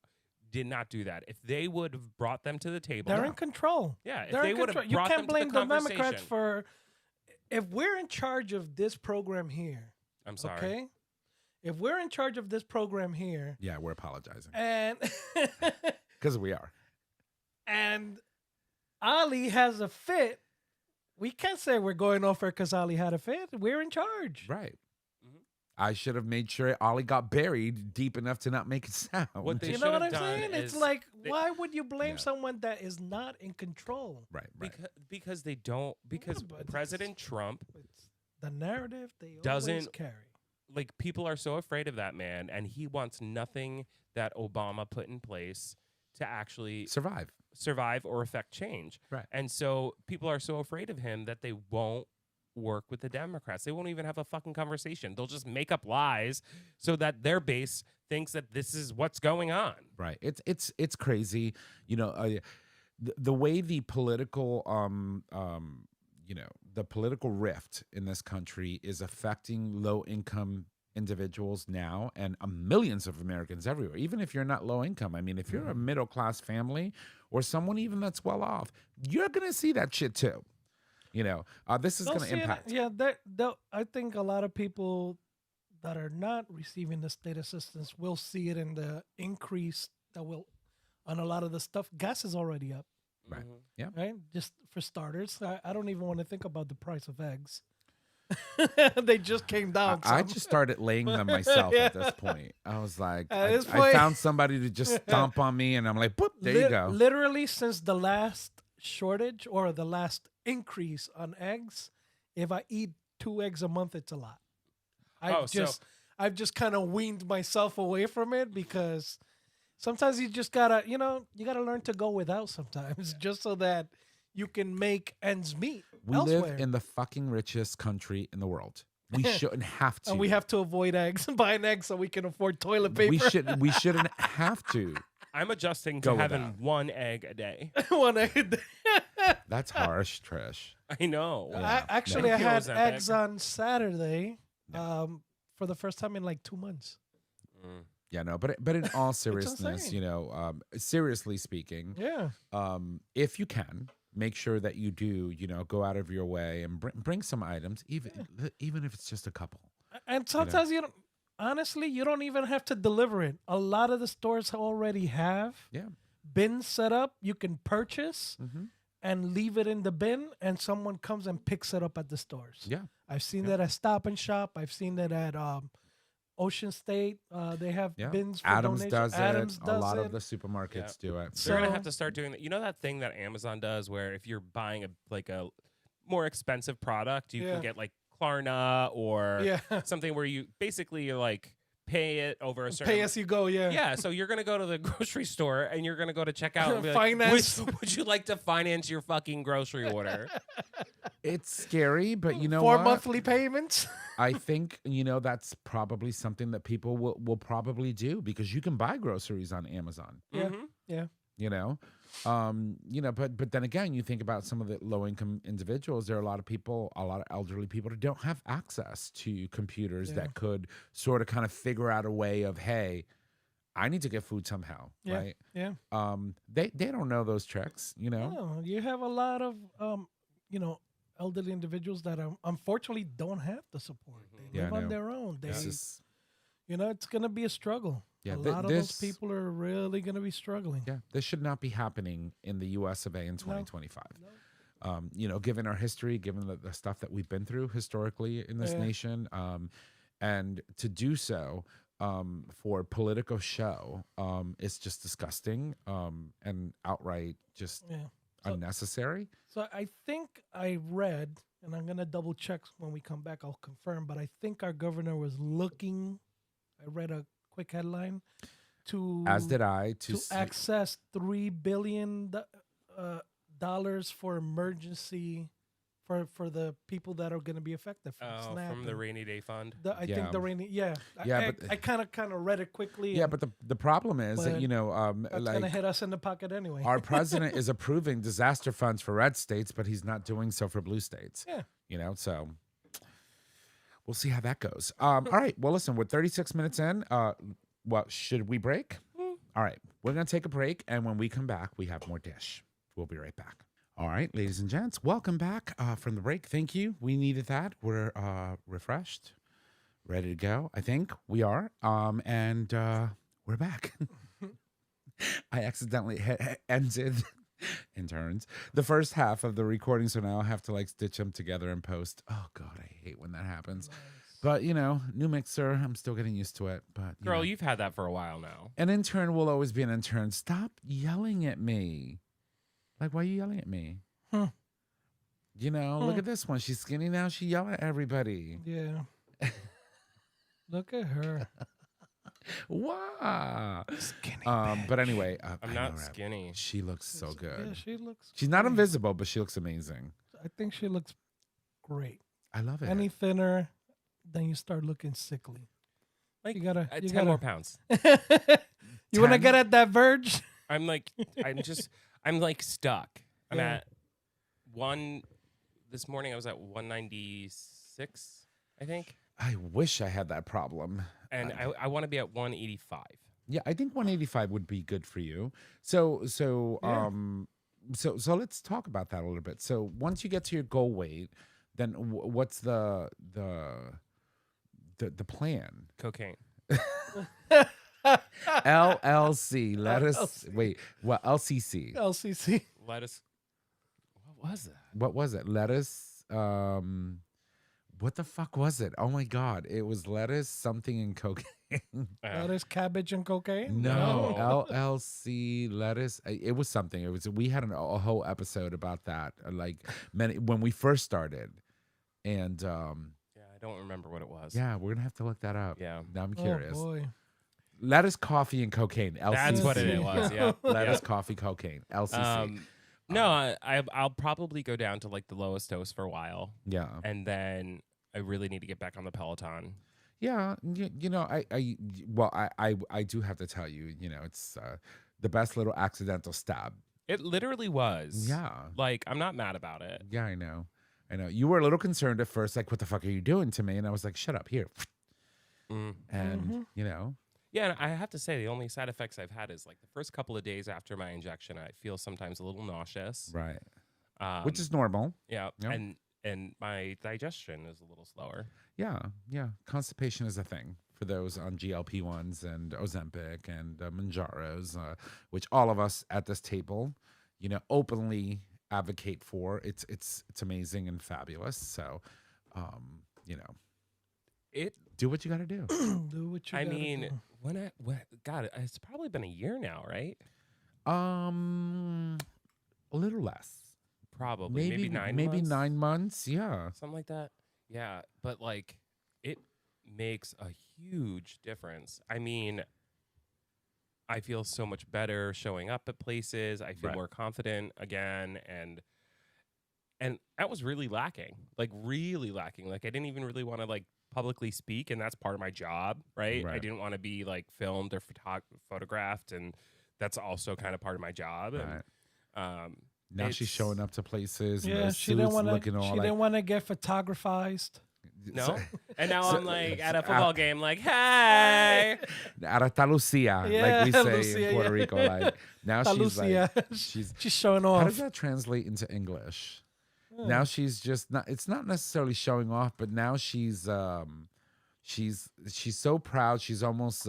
did not do that. If they would have brought them to the table, They're in control. yeah, if They're they in would have control. You brought can't them to blame the the conversation, Democrats for. If we're in charge of this program here, I'm sorry. okay? If we're in charge of this program here, Yeah, we're apologizing and because we are. and Ali has a fit, we can't say we're going off her because Ali had a fit. We're in charge. Right. Mhm. I should have made sure Ollie got buried deep enough to not make a sound. What they You should know what have I'm done saying? It's is like, they- why would you blame Yeah. someone that is not in control? right. Because they don't, because but it's- President Trump, It's the narrative they always Doesn't- carry. like, people are so afraid of that man, and he wants nothing that Obama put in place to actually Survive. survive or affect change. Right. And so people are so afraid of him that they won't work with the Democrats. They won't even have a fucking conversation. They'll just make up lies so that their base thinks that this is what's going on. Right. It's crazy. The way the political the political rift in this country is affecting low income individuals now and millions of Americans everywhere. Even if you're not low income, I mean, if you're a middle class family or someone even that's well off, you're gonna see that shit too. This is They'll going to see it- impact. Yeah, I think a lot of people that are not receiving the state assistance will see it in the increase that will on a lot of the stuff. Gas is already up, Right. Mhm. Yeah. right? Just for starters, I don't even want to think about the price of eggs. They just came down. I some. just started laying them myself at this point. I was like, At I this point- found somebody to just stomp on me, and I'm like, boop, there you go. Literally, since the last shortage or the last increase on eggs, if I eat 2 eggs a month, it's a lot. I've just kind of weaned myself away from it because sometimes you just gotta, you gotta learn to go without sometimes, just so that you can make ends meet We elsewhere. live in the fucking richest country in the world. We shouldn't have to. and we have to avoid eggs, buying eggs so we can afford toilet paper. We shouldn't have to. I'm adjusting Go to with having that. 1 egg a day. One egg a day. That's harsh, Trish. I know. Yeah. Actually, No. I had Ozempic. eggs on Saturday for the first time in like 2 months. Mm. Yeah, no, but in all seriousness, insane. seriously speaking, Yeah. if you can, make sure that you do, go out of your way and bring some items, even if it's just a couple. And sometimes you don't. Honestly, you don't even have to deliver it. A lot of the stores already have Yeah. bins set up. You can purchase Mm-hmm. and leave it in the bin, and someone comes and picks it up at the stores. Yeah. I've seen that at Stop and Shop. I've seen that at Ocean State. They have Yeah. bins for Adams donation. does Adams it. does A lot it. of the supermarkets do it. They're gonna So- have to start doing that. You know that thing that Amazon does, where if you're buying a more expensive product, you Yeah. can get like Klarna or Yeah. something where you basically like pay it over a certain. Pay as you go. Yeah. Yeah, so you're gonna go to the grocery store and you're gonna go to check out and be like, Finance. would you like to finance your fucking grocery order? It's scary, but you know 4 what? monthly payments. I think that's probably something that people will probably do because you can buy groceries on Amazon. Yeah. Mhm. Yeah. But then again, you think about some of the low income individuals. There are a lot of elderly people that don't have access to computers Yeah. that could sort of kind of figure out a way of, hey, I need to get food somehow, Yeah. right? Yeah. They don't know those tricks, No, you have a lot of elderly individuals that unfortunately don't have the support. They Yeah, live I on know. their own. This is It's gonna be a struggle. Yeah, a lot of those this- people are really gonna be struggling. this should not be happening in the U.S. of A. in 2025. given our history, given the stuff that we've been through historically in this Yeah. nation, and to do so for political show is just disgusting and outright just Yeah. So- unnecessary. So I think I read, and I'm gonna double check when we come back. I'll confirm, but I think our governor was looking. I read a quick headline to As did I to see- access $3 billion dollars for emergency for the people that are going to be affected from SNAP. From the and rainy day fund. I Yeah. think the rainy. Yeah. Yeah, I kind of read it quickly. Yeah, and but the problem is that But that's gonna like hit us in the pocket anyway. our president is approving disaster funds for red states, but he's not doing so for blue states. Yeah. So we'll see how that goes. All right. Well, listen, we're 36 minutes in. Well, should we break? All right. We're going to take a break. And when we come back, we have more dish. We'll be right back. All right, ladies and gents, welcome back from the break. Thank you. We needed that. We're refreshed, ready to go. I think we are. And we're back. I accidentally ended interns the first half of the recording, so now I have to like stitch them together and post. Oh God, I hate when that happens. But new mixer. I'm still getting used to it. But Girl, know. you've had that for a while now. An intern will always be an intern. Stop yelling at me. Like, why are you yelling at me? Huh. Look at this one. She's skinny now. She yell at everybody. Yeah. Look at her. Wow. Skinny. But anyway, I'm I not know, right? skinny. She looks so Yeah, good. she looks. She's not great. invisible, but she looks amazing. I think she looks great. I love it. Any thinner, then you start looking sickly. Like You gotta. 10 more pounds. You want to 10? get at that verge? I'm like stuck. I'm Yeah. at this morning I was at 196, I think. I wish I had that problem. And I want to be at 185. Yeah, I think 185 would be good for you. So Yeah. let's talk about that a little bit. So once you get to your goal weight, then what's the plan? Cocaine. LLC. Let us LLC. wait. What LCC? LCC. Lettuce. What was that? What was it? Lettuce. What the fuck was it? Oh my god! It was lettuce, something, and cocaine. That is cabbage and cocaine. No, LLC lettuce. It was something. It was. We had a whole episode about that. Like when we first started, and Yeah, I don't remember what it was. yeah, we're gonna have to look that up. Yeah. Now I'm Oh curious. boy. Lettuce, coffee, and cocaine. LCC. That's what it was. Yeah. Lettuce, coffee, cocaine. LCC. No, I'll probably go down to like the lowest dose for a while, Yeah. and then I really need to get back on the Peloton. Yeah, I do have to tell you, it's the best little accidental stab. It literally was. Yeah, Like, I'm not mad about it. yeah, I know. You were a little concerned at first, like, what the fuck are you doing to me? And I was like, shut up, here. Mm. And Yeah, and I have to say, the only side effects I've had is like the first couple of days after my injection, I feel sometimes a little nauseous. right, Um, which is normal. yeah, yeah. and my digestion is a little slower. Yeah, yeah. Constipation is a thing for those on GLP-1s and Ozempic and Manjaros, which all of us at this table, openly advocate for. It's amazing and fabulous. So, It. do what you got to do. Do what you I gotta mean, do. God, it's probably been a year now, right? A little less. Probably maybe 9 maybe months? 9 months. Yeah. Something like that. Yeah, but like it makes a huge difference. I mean, I feel so much better showing up at places. I feel Right. more confident again, and that was really lacking. Like really lacking. Like I didn't even really want to like publicly speak, and that's part of my job, right? I Right. didn't want to be like filmed or photographed, and that's also kind of part of my my job. Right. And, Now she's it's- showing up to places. and Yeah, those she didn't suits want to. looking all She like, didn't want to get photographized. No, and now So- I'm like at a so- football game, like, hey. Arata Lucia, Yeah, like we say Lucia, in Puerto yeah. Rico. Like now she's Lucia. like she's. She's showing How off. does that translate into English? Yeah. Now she's just not. It's not necessarily showing off, but now she's so proud. She's almost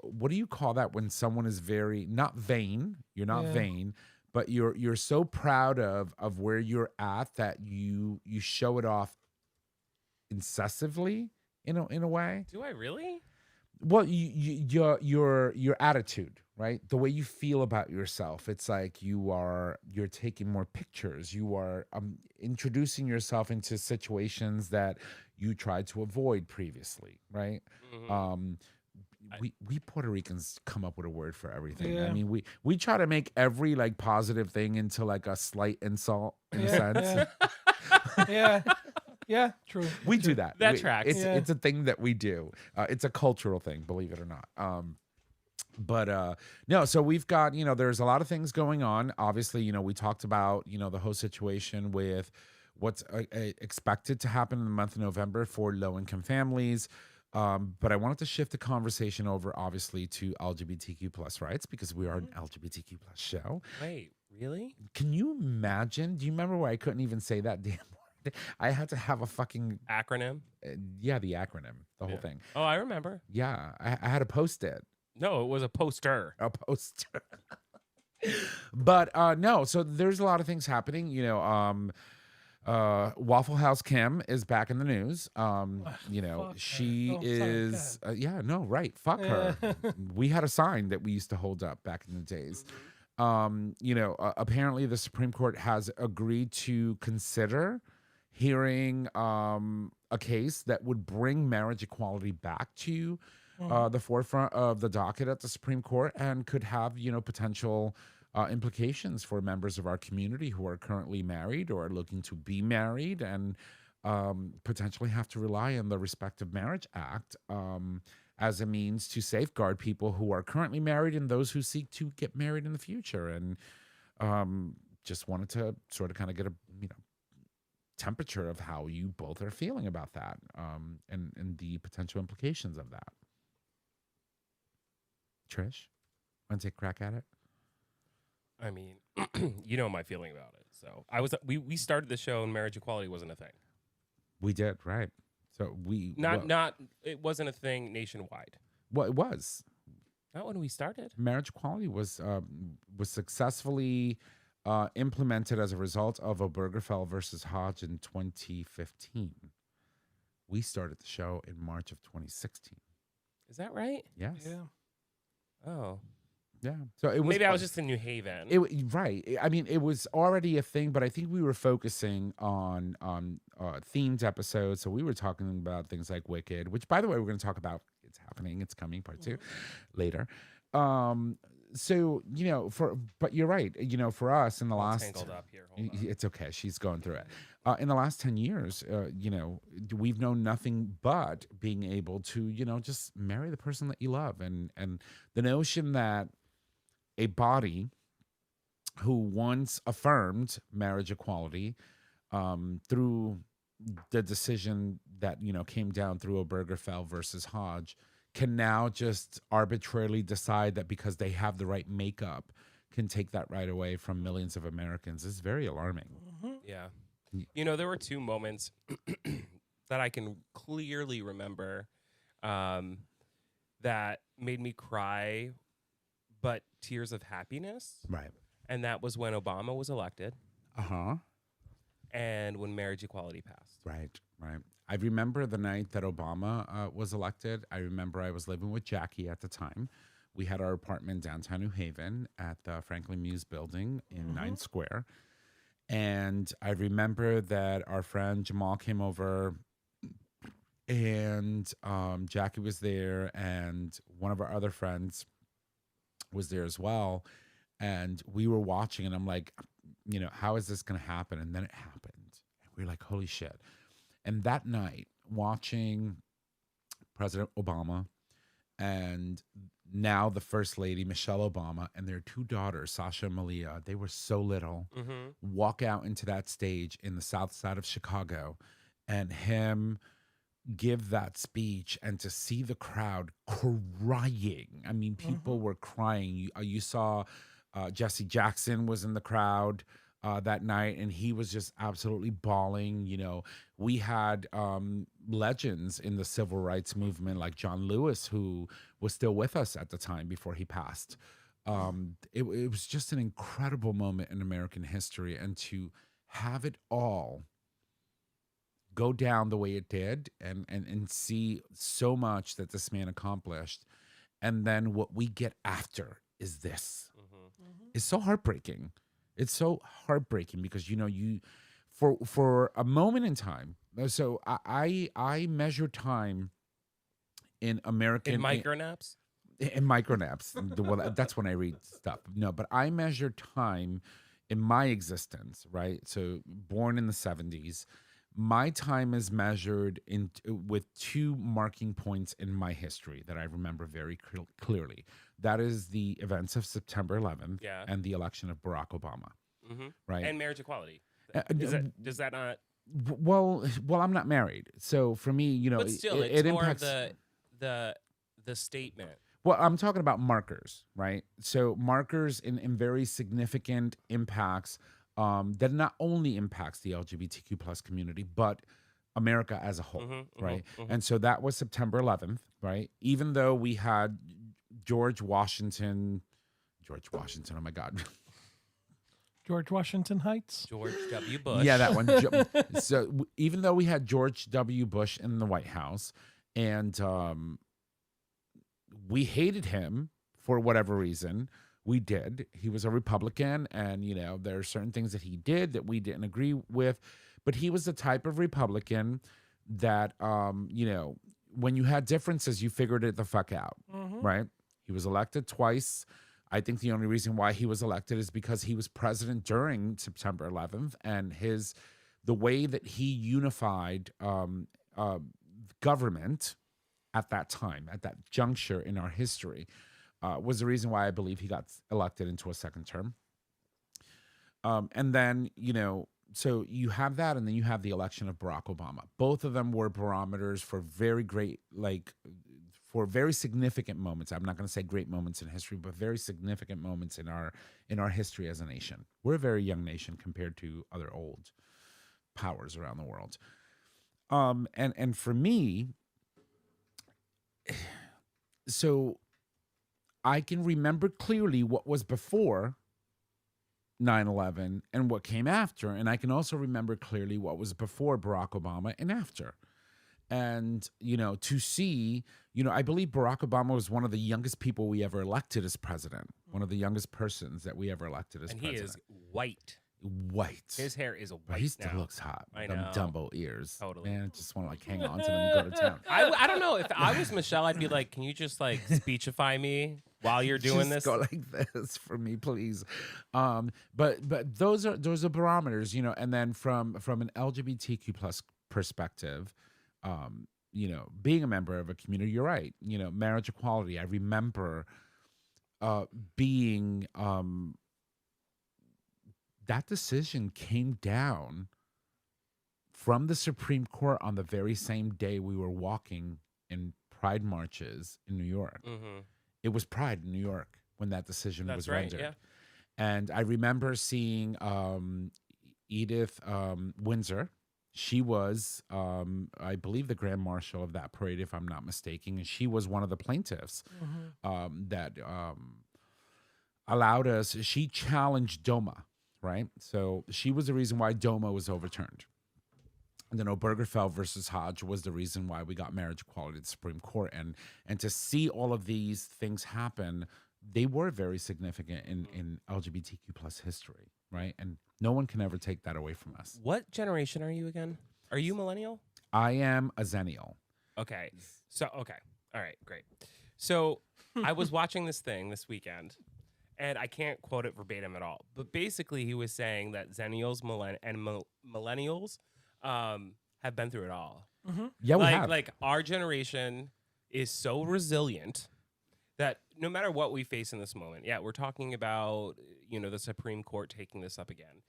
what do you call that when someone is very not vain? You're not Yeah. vain, but you're so proud of where you're at that you show it off incessively in a way. Do I really? Well, your attitude, right? The way you feel about yourself. It's like you're taking more pictures. You are introducing yourself into situations that you tried to avoid previously, right? Mhm. We Puerto Ricans come up with a word for everything. I Yeah. mean, we try to make every like positive thing into like a slight insult in a sense. Yeah. Yeah. True. We do that. That tracks. Yeah. It's a thing that we do. It's a cultural thing, believe it or not. But no, so we've got, there's a lot of things going on. Obviously, we talked about, the whole situation with what's expected to happen in the month of November for low income families. But I wanted to shift the conversation over, obviously, to LGBTQ plus rights because we are an LGBTQ plus show. Wait, really? Can you imagine? Do you remember where I couldn't even say that damn word? I had to have a fucking Acronym? yeah, the acronym, the whole Yeah. thing. Oh, I remember. Yeah, I had to post it. No, it was a poster. A poster. But no, so there's a lot of things happening. Waffle House Kim is back in the news. Fuck her. She Oh, sorry, is yeah, no, right. Fuck her. We had a sign that we used to hold up back in the days. Apparently the Supreme Court has agreed to consider hearing a case that would bring marriage equality back to the forefront of the docket at the Supreme Court and could have, potential implications for members of our community who are currently married or are looking to be married and potentially have to rely on the Respective Marriage Act as a means to safeguard people who are currently married and those who seek to get married in the future. And just wanted to sort of kind of get a, temperature of how you both are feeling about that and the potential implications of that. Trish, want to take a crack at it? I mean, you know my feeling about it. So we started the show and marriage equality wasn't a thing. We did, right? So It wasn't a thing nationwide. Well, it was. Not when we started. Marriage equality was successfully implemented as a result of Obergefell versus Hodge in 2015. We started the show in March of 2016. Is that right? Yes. Yeah. Oh. Yeah. So it was Maybe I was just in New Haven. right. I mean, it was already a thing, but I think we were focusing on themed episodes. So we were talking about things like Wicked, which, by the way, we're going to talk about. It's happening. It's coming, part 2, later. So but you're right. For us in the All last, tangled up here. Hold on. it's okay. She's going through it. In the last 10 years, we've known nothing but being able to, just marry the person that you love, and the notion that a body who once affirmed marriage equality through the decision that came down through Obergefell versus Hodge can now just arbitrarily decide that because they have the right makeup can take that right away from millions of Americans is very alarming. Yeah. Y- There were 2 moments that I can clearly remember that made me cry, but tears of happiness. Right. And that was when Obama was elected Uh-huh. and when marriage equality passed. Right. I remember the night that Obama was elected. I remember I was living with Jackie at the time. We had our apartment downtown New Haven at the Franklin Muse building in 9th Square. And I remember that our friend Jamal came over and Jackie was there and one of our other friends was there as well. And we were watching and I'm like, how is this going to happen? And then it happened. And we were like, holy shit. And that night, watching President Obama and now the First Lady, Michelle Obama, and their 2 daughters, Sasha and Malia, they were so little, walk out into that stage in the south side of Chicago and him give that speech and to see the crowd crying. I mean, people were crying. You saw Jesse Jackson was in the crowd that night, and he was just absolutely bawling. We had legends in the civil rights movement like John Lewis, who was still with us at the time before he passed. it was just an incredible moment in American history, and to have it all go down the way it did, and see so much that this man accomplished, and then what we get after is this. It's so heartbreaking. It's so heartbreaking because you for a moment in time. So I measure time in American In micronaps? in micronaps. Well, that's when I read stuff. No, but I measure time in my existence, right? So born in the 70s, my time is measured with two marking points in my history that I remember very clearly. That is the events of September 11th Yeah. and the election of Barack Obama, right? And marriage equality. Uh, Does that not? well, I'm not married, so for me, But still, it it's more impacts. of the statement. Well, I'm talking about markers, right? So markers in very significant impacts that not only impacts the LGBTQ plus community, but America as a whole, right? And so that was September 11th, right? Even though we had George Washington, oh my God. George Washington Heights. George W. Bush. Yeah, that one. So even though we had George W. Bush in the White House, and we hated him for whatever reason, we did. He was a Republican, and there are certain things that he did that we didn't agree with, but he was the type of Republican that when you had differences, you figured it the fuck out, right? He was elected twice. I think the only reason why he was elected is because he was president during September 11th, and the way that he unified government at that time, at that juncture in our history, was the reason why I believe he got elected into a second term. And then, so you have that, and then you have the election of Barack Obama. Both of them were barometers for very great, for very significant moments. I'm not going to say great moments in history, but very significant moments in our history as a nation. We're a very young nation compared to other old powers around the world. And for me, so I can remember clearly what was before 9/11 and what came after, and I can also remember clearly what was before Barack Obama and after. And to see, I believe Barack Obama was one of the youngest people we ever elected as president, one of the youngest persons that we ever elected as And president. he is white. White. His hair is white But he still now. looks hot. I Them know. Dumbo ears. Totally. Man, I just want to hang on to them and go to town. I don't know. If I was Michelle, I'd be like, can you just speechify me while you're doing Just this? go like this for me, please. But those are barometers, and then from an LGBTQ plus perspective, being a member of a community, you're right. Marriage equality. I remember being that decision came down from the Supreme Court on the very same day we were walking in Pride marches in New York. It was Pride in New York when that decision was That's right. rendered. Yeah. And I remember seeing Edith Windsor. She was, I believe, the Grand Marshal of that parade, if I'm not mistaken. And she was one of the plaintiffs that allowed us. She challenged DOMA, right? So she was the reason why DOMA was overturned. And then Obergefell versus Hodge was the reason why we got marriage equality at the Supreme Court. And to see all of these things happen, they were very significant in LGBTQ plus history, right? And no one can ever take that away from us. What generation are you again? Are you millennial? I am a Zennial. Okay. So, okay. All right, great. So I was watching this thing this weekend, and I can't quote it verbatim at all. But basically, he was saying that Zennials and millennials have been through it all. Yeah, we have. Like our generation is so resilient that no matter what we face in this moment, yeah, we're talking about, the Supreme Court taking this up again.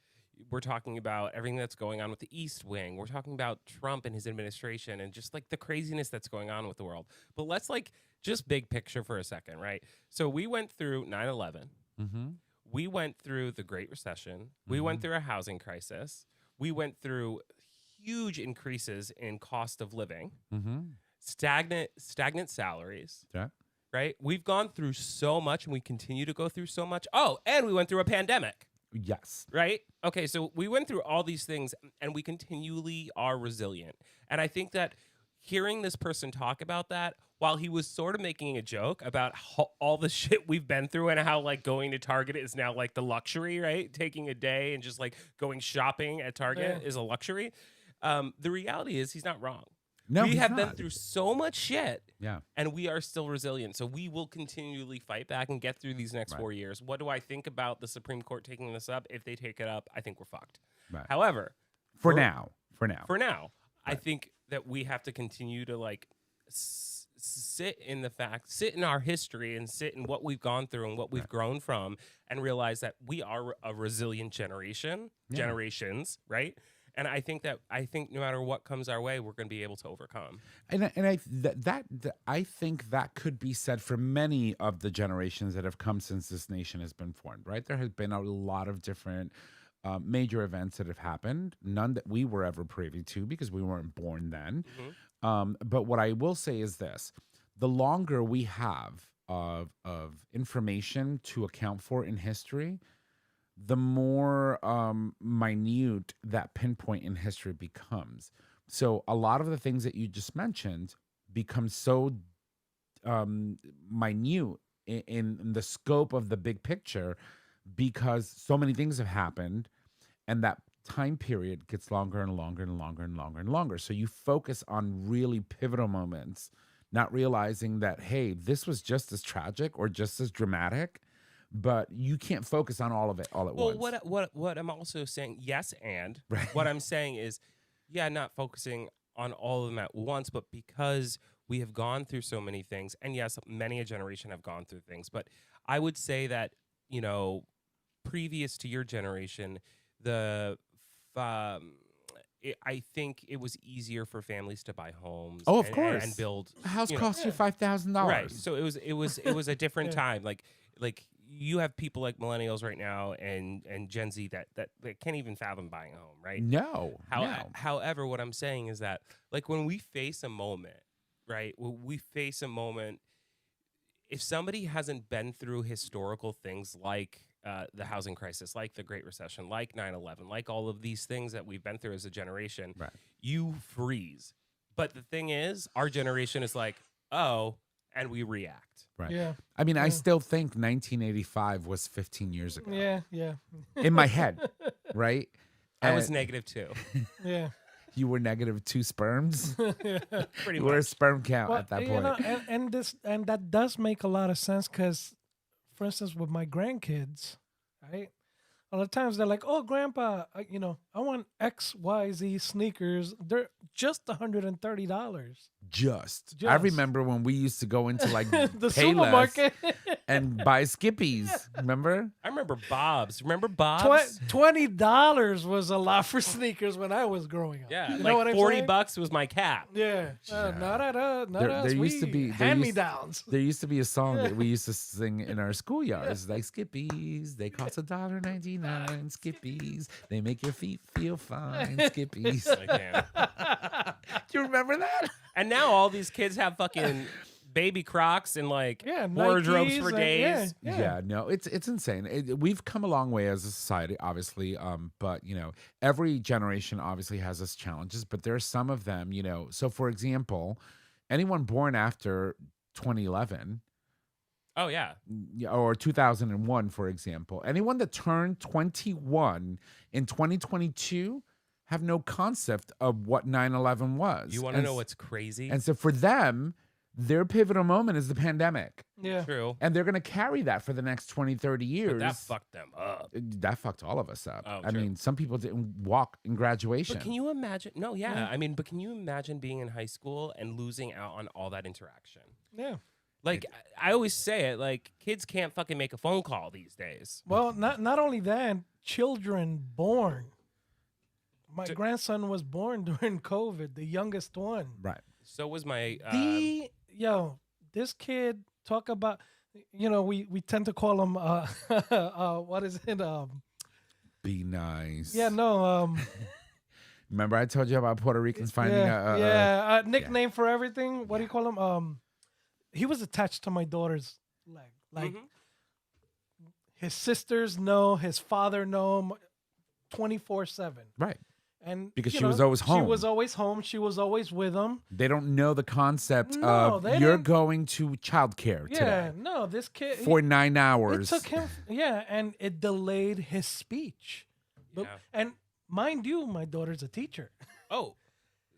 We're talking about everything that's going on with the East Wing. We're talking about Trump and his administration and just the craziness that's going on with the world. But let's just big picture for a second, right? So we went through 9/11. We went through the Great Recession. We went through a housing crisis. We went through huge increases in cost of living, stagnant salaries, Yeah. right? We've gone through so much, and we continue to go through so much. Oh, and we went through a pandemic. Yes. Right? Okay, so we went through all these things and we continually are resilient. And I think that hearing this person talk about that, while he was sort of making a joke about all the shit we've been through and how like going to Target is now like the luxury, right? Taking a day and just like going shopping at Target is a luxury. The reality is he's not wrong. No, we he's have been not. through so much shit. Yeah. And we are still resilient. So we will continually fight back and get through these next 4 years. What do I think about the Supreme Court taking this up? If they take it up, I think we're fucked. Right. However, For now. I think that we have to continue to like sit in our history and sit in what we've gone through and what we've grown from and realize that we are a resilient generations, right? And I think no matter what comes our way, we're going to be able to overcome. And I think that could be said for many of the generations that have come since this nation has been formed, right? There has been a lot of different major events that have happened, none that we were ever privy to because we weren't born then. But what I will say is this: the longer we have of information to account for in history, the more minute that pinpoint in history becomes. So a lot of the things that you just mentioned become so minute in the scope of the big picture because so many things have happened, and that time period gets longer and longer and longer and longer and longer. So you focus on really pivotal moments, not realizing that, hey, this was just as tragic or just as dramatic, but you can't focus on all of it all at once. Well, what I'm also saying, yes, and what I'm saying is, not focusing on all of them at once, but because we have gone through so many things, and yes, many a generation have gone through things, but I would say that, previous to your generation, I think it was easier for families to buy homes. Oh, of course, and build. A house costs you $5,000, right? So it was a different time. Like you have people like millennials right now and Gen Z that can't even fathom buying a home, right? No. However, what I'm saying is that like when we face a moment, right? If somebody hasn't been through historical things like the housing crisis, like the Great Recession, like 9/11, like all of these things that we've been through as a generation, you freeze. But the thing is, our generation is like, oh, and we react. Right. Yeah. I mean, I still think 1985 was 15 years ago. Yeah. In my head, right? I was -2. Yeah. You were -2 sperms. Pretty You were a much. sperm count at that point. And that does make a lot of sense because, for instance, with my grandkids, right? A lot of times they're like, "Oh, Grandpa, I want XYZ sneakers. They're just $130." I remember when we used to go into like The Payless supermarket. and buy Skippies. Remember? I remember Bob's. Remember Bob's? $20 was a lot for sneakers when I was growing up. Yeah, You like know what I'm saying? $40 was my cap. Yeah. Not at us. There used to be hand-me-downs. There used to be a song that we used to sing in our schoolyards, like Skippies. They cost $1.99. Skippies. They make your feet feel fine. Skippies. I can. Do you remember that? And now all these kids have fucking baby Crocs and like wardrobes Nikes for and- days. Yeah, no, it's insane. We've come a long way as a society, obviously. But every generation obviously has its challenges, but there are some of them, So, for example, anyone born after 2011, Oh yeah. or 2001, for example, anyone that turned 21 in 2022 have no concept of what 9/11 was. You want to know what's crazy? And so for them, their pivotal moment is the pandemic. Yeah. True. And they're going to carry that for the next 20, 30 years. But that fucked them up. That fucked all of us up. Oh, I true. mean, some people didn't walk in graduation. But can you imagine? No, yeah. I mean, but can you imagine being in high school and losing out on all that interaction? Yeah. Like I always say it, like kids can't fucking make a phone call these days. Well, not only that, children born. My grandson was born during COVID, the youngest one. Right. So was my this kid talk about we tend to call him what is it? Be nice. Yeah, no, Remember I told you about Puerto Ricans finding nickname for everything. What do you call him? he was attached to my daughter's leg. Like Mhm. his sisters know, his father know, 24/7. Right. And Because you she was know, always home. She was always home. She was always with him. They don't know the concept No, of they you're didn't- going to childcare Yeah, today no, this kid for he- 9 hours. It took him, yeah, and it delayed his speech. But- Yeah. And mind you, my daughter's a teacher. Oh,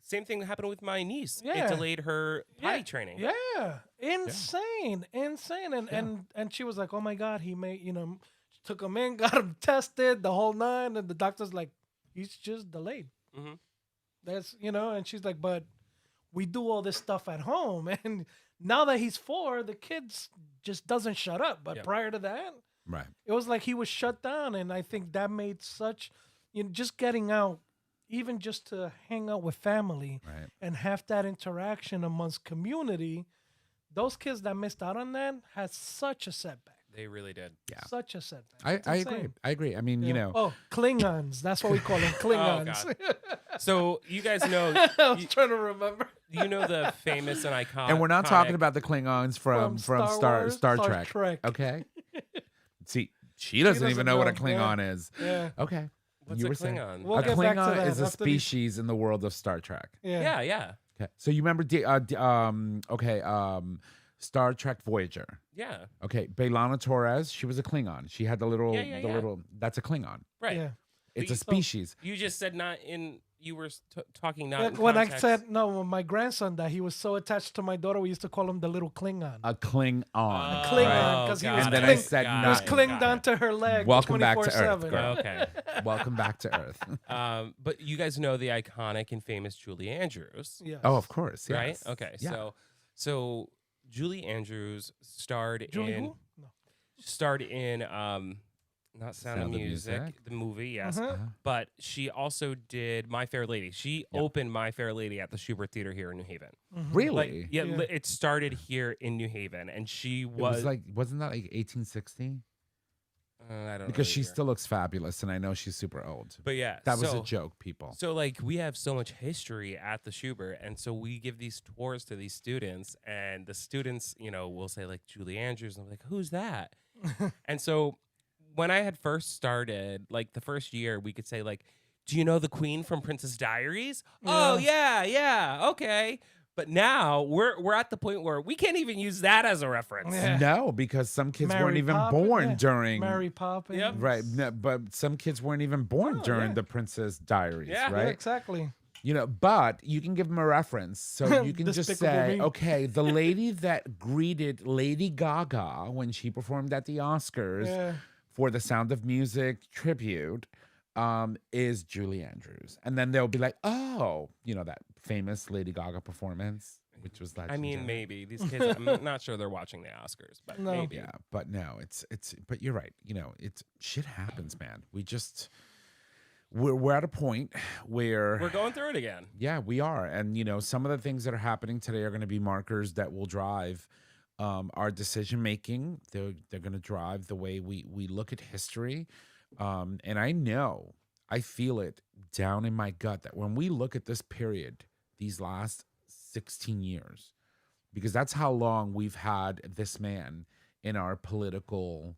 same thing happened with my niece. Yeah. It delayed her potty Yeah, training. Yeah, insane, and she was like, "Oh my God, he made took him in, got him tested, the whole nine," and the doctor's like, "He's just delayed." Mhm. That's and she's like, "But we do all this stuff at home, and now that he's 4, the kid's just doesn't shut up. But Yep. prior to that, Right. it was like he was shut down, and I think that made such, just getting out, even just to hang out with family." Right. And have that interaction amongst community, those kids that missed out on that had such a setback. They really did. Yeah. Such a setback. I It's agree. insane. I agree. I mean, you know, Oh, Klingons. That's what we call them. Klingons. So you guys know, I was trying to remember. you know the famous and iconic. and we're not talking about the Klingons from Star Wars, Trek. Okay. See, she doesn't even doesn't know what a know, Klingon is. Yeah. Okay. What's you a were saying- Klingon? We'll a get back to Klingon that is a after these- species in the world of Star Trek. Yeah. Yeah. Okay. So you remember Star Trek Voyager. Yeah. Okay, Belana Torres, she was a Klingon. She had the little Yeah. that's a Klingon. Right. Yeah. It's you- a species. You just said not in. You were talking not. Yeah, in when I context. said no, when my grandson that he was so attached to my daughter, we used to call him the little Klingon. A Klingon. Klingon, 'cause he got was And it, then I cling- said got he was not. it, clinged got onto her leg. Welcome back to Earth, 24/7. girl. Okay. Welcome back to Earth. But you guys know the iconic and famous Julie Andrews, Yes. Oh, of course. Yes. right? Okay. Yeah. So Julie Andrews starred Julie in who? No. not Sound of Music, the movie, yes. Uh-huh. But she also did My Fair Lady. She opened My Fair Lady at the Schubert Theater here in New Haven. Really? Like, yeah, Yeah. it started here in New Haven, and she It was was, like wasn't that like 1860? I don't know Because the she year. still looks fabulous and I know she's super old. But yeah, That was so, a joke, people. So like we have so much history at the Schubert, and so we give these tours to these students, and the students, will say like Julie Andrews, and I'm like, who's that? And so when I had first started, like the first year, we could say like, do you know the Queen from Princess Diaries? Oh yeah, okay. But now we're at the point where we can't even use that as a reference. Yeah. No, because some kids weren't Mary even Poppins, born yeah. during Mary Poppins. Yep. Right, no, but some kids weren't even born Oh, during yeah. the Princess Diaries, Yeah. Yeah, right? exactly. But you can give them a reference. So you can just Despicable say, Me. okay, the lady that greeted Lady Gaga when she performed at the Oscars Yeah. for the Sound of Music tribute is Julie Andrews. And then they'll be like, oh, that famous Lady Gaga performance, which was I mean, legendary. maybe these kids. I'm not sure they're watching the Oscars, but No. maybe. Yeah, but no, but you're right. It's shit happens, man. We're at a point where We're going through it again. yeah, we are. And some of the things that are happening today are going to be markers that will drive our decision making. They're going to drive the way we look at history. And I feel it down in my gut that when we look at this period, these last 16 years, because that's how long we've had this man in our political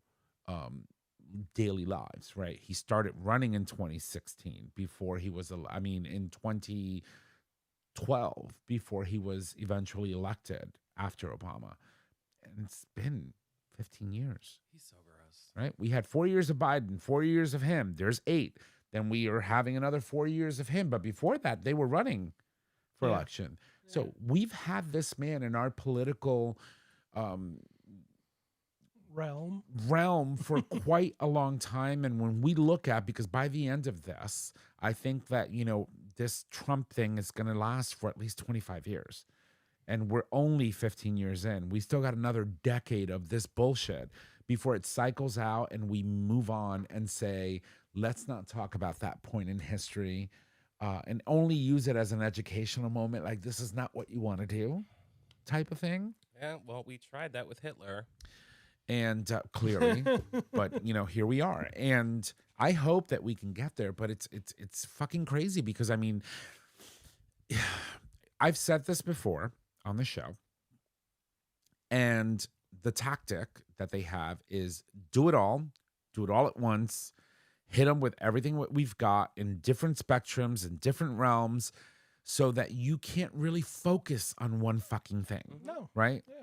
daily lives, right? He started running in 2016 before he was, in 2012 before he was eventually elected after Obama. And it's been 15 years, He's so gross. right? We had 4 years of Biden, 4 years of him. There's 8. Then we are having another 4 years of him. But before that, they were running for Yeah. election. So we've had this man in our political Realm. for quite a long time. And when we look at, because by the end of this, I think that, this Trump thing is going to last for at least 25 years. And we're only 15 years in. We still got another decade of this bullshit before it cycles out and we move on and say, let's not talk about that point in history and only use it as an educational moment. Like, this is not what you want to do type of thing. Yeah, well, we tried that with Hitler. And clearly, but here we are, and I hope that we can get there. But it's fucking crazy because I've said this before on the show. And the tactic that they have is do it all at once, hit them with everything what we've got in different spectrums and different realms so that you can't really focus on one fucking thing, No. right? Yeah.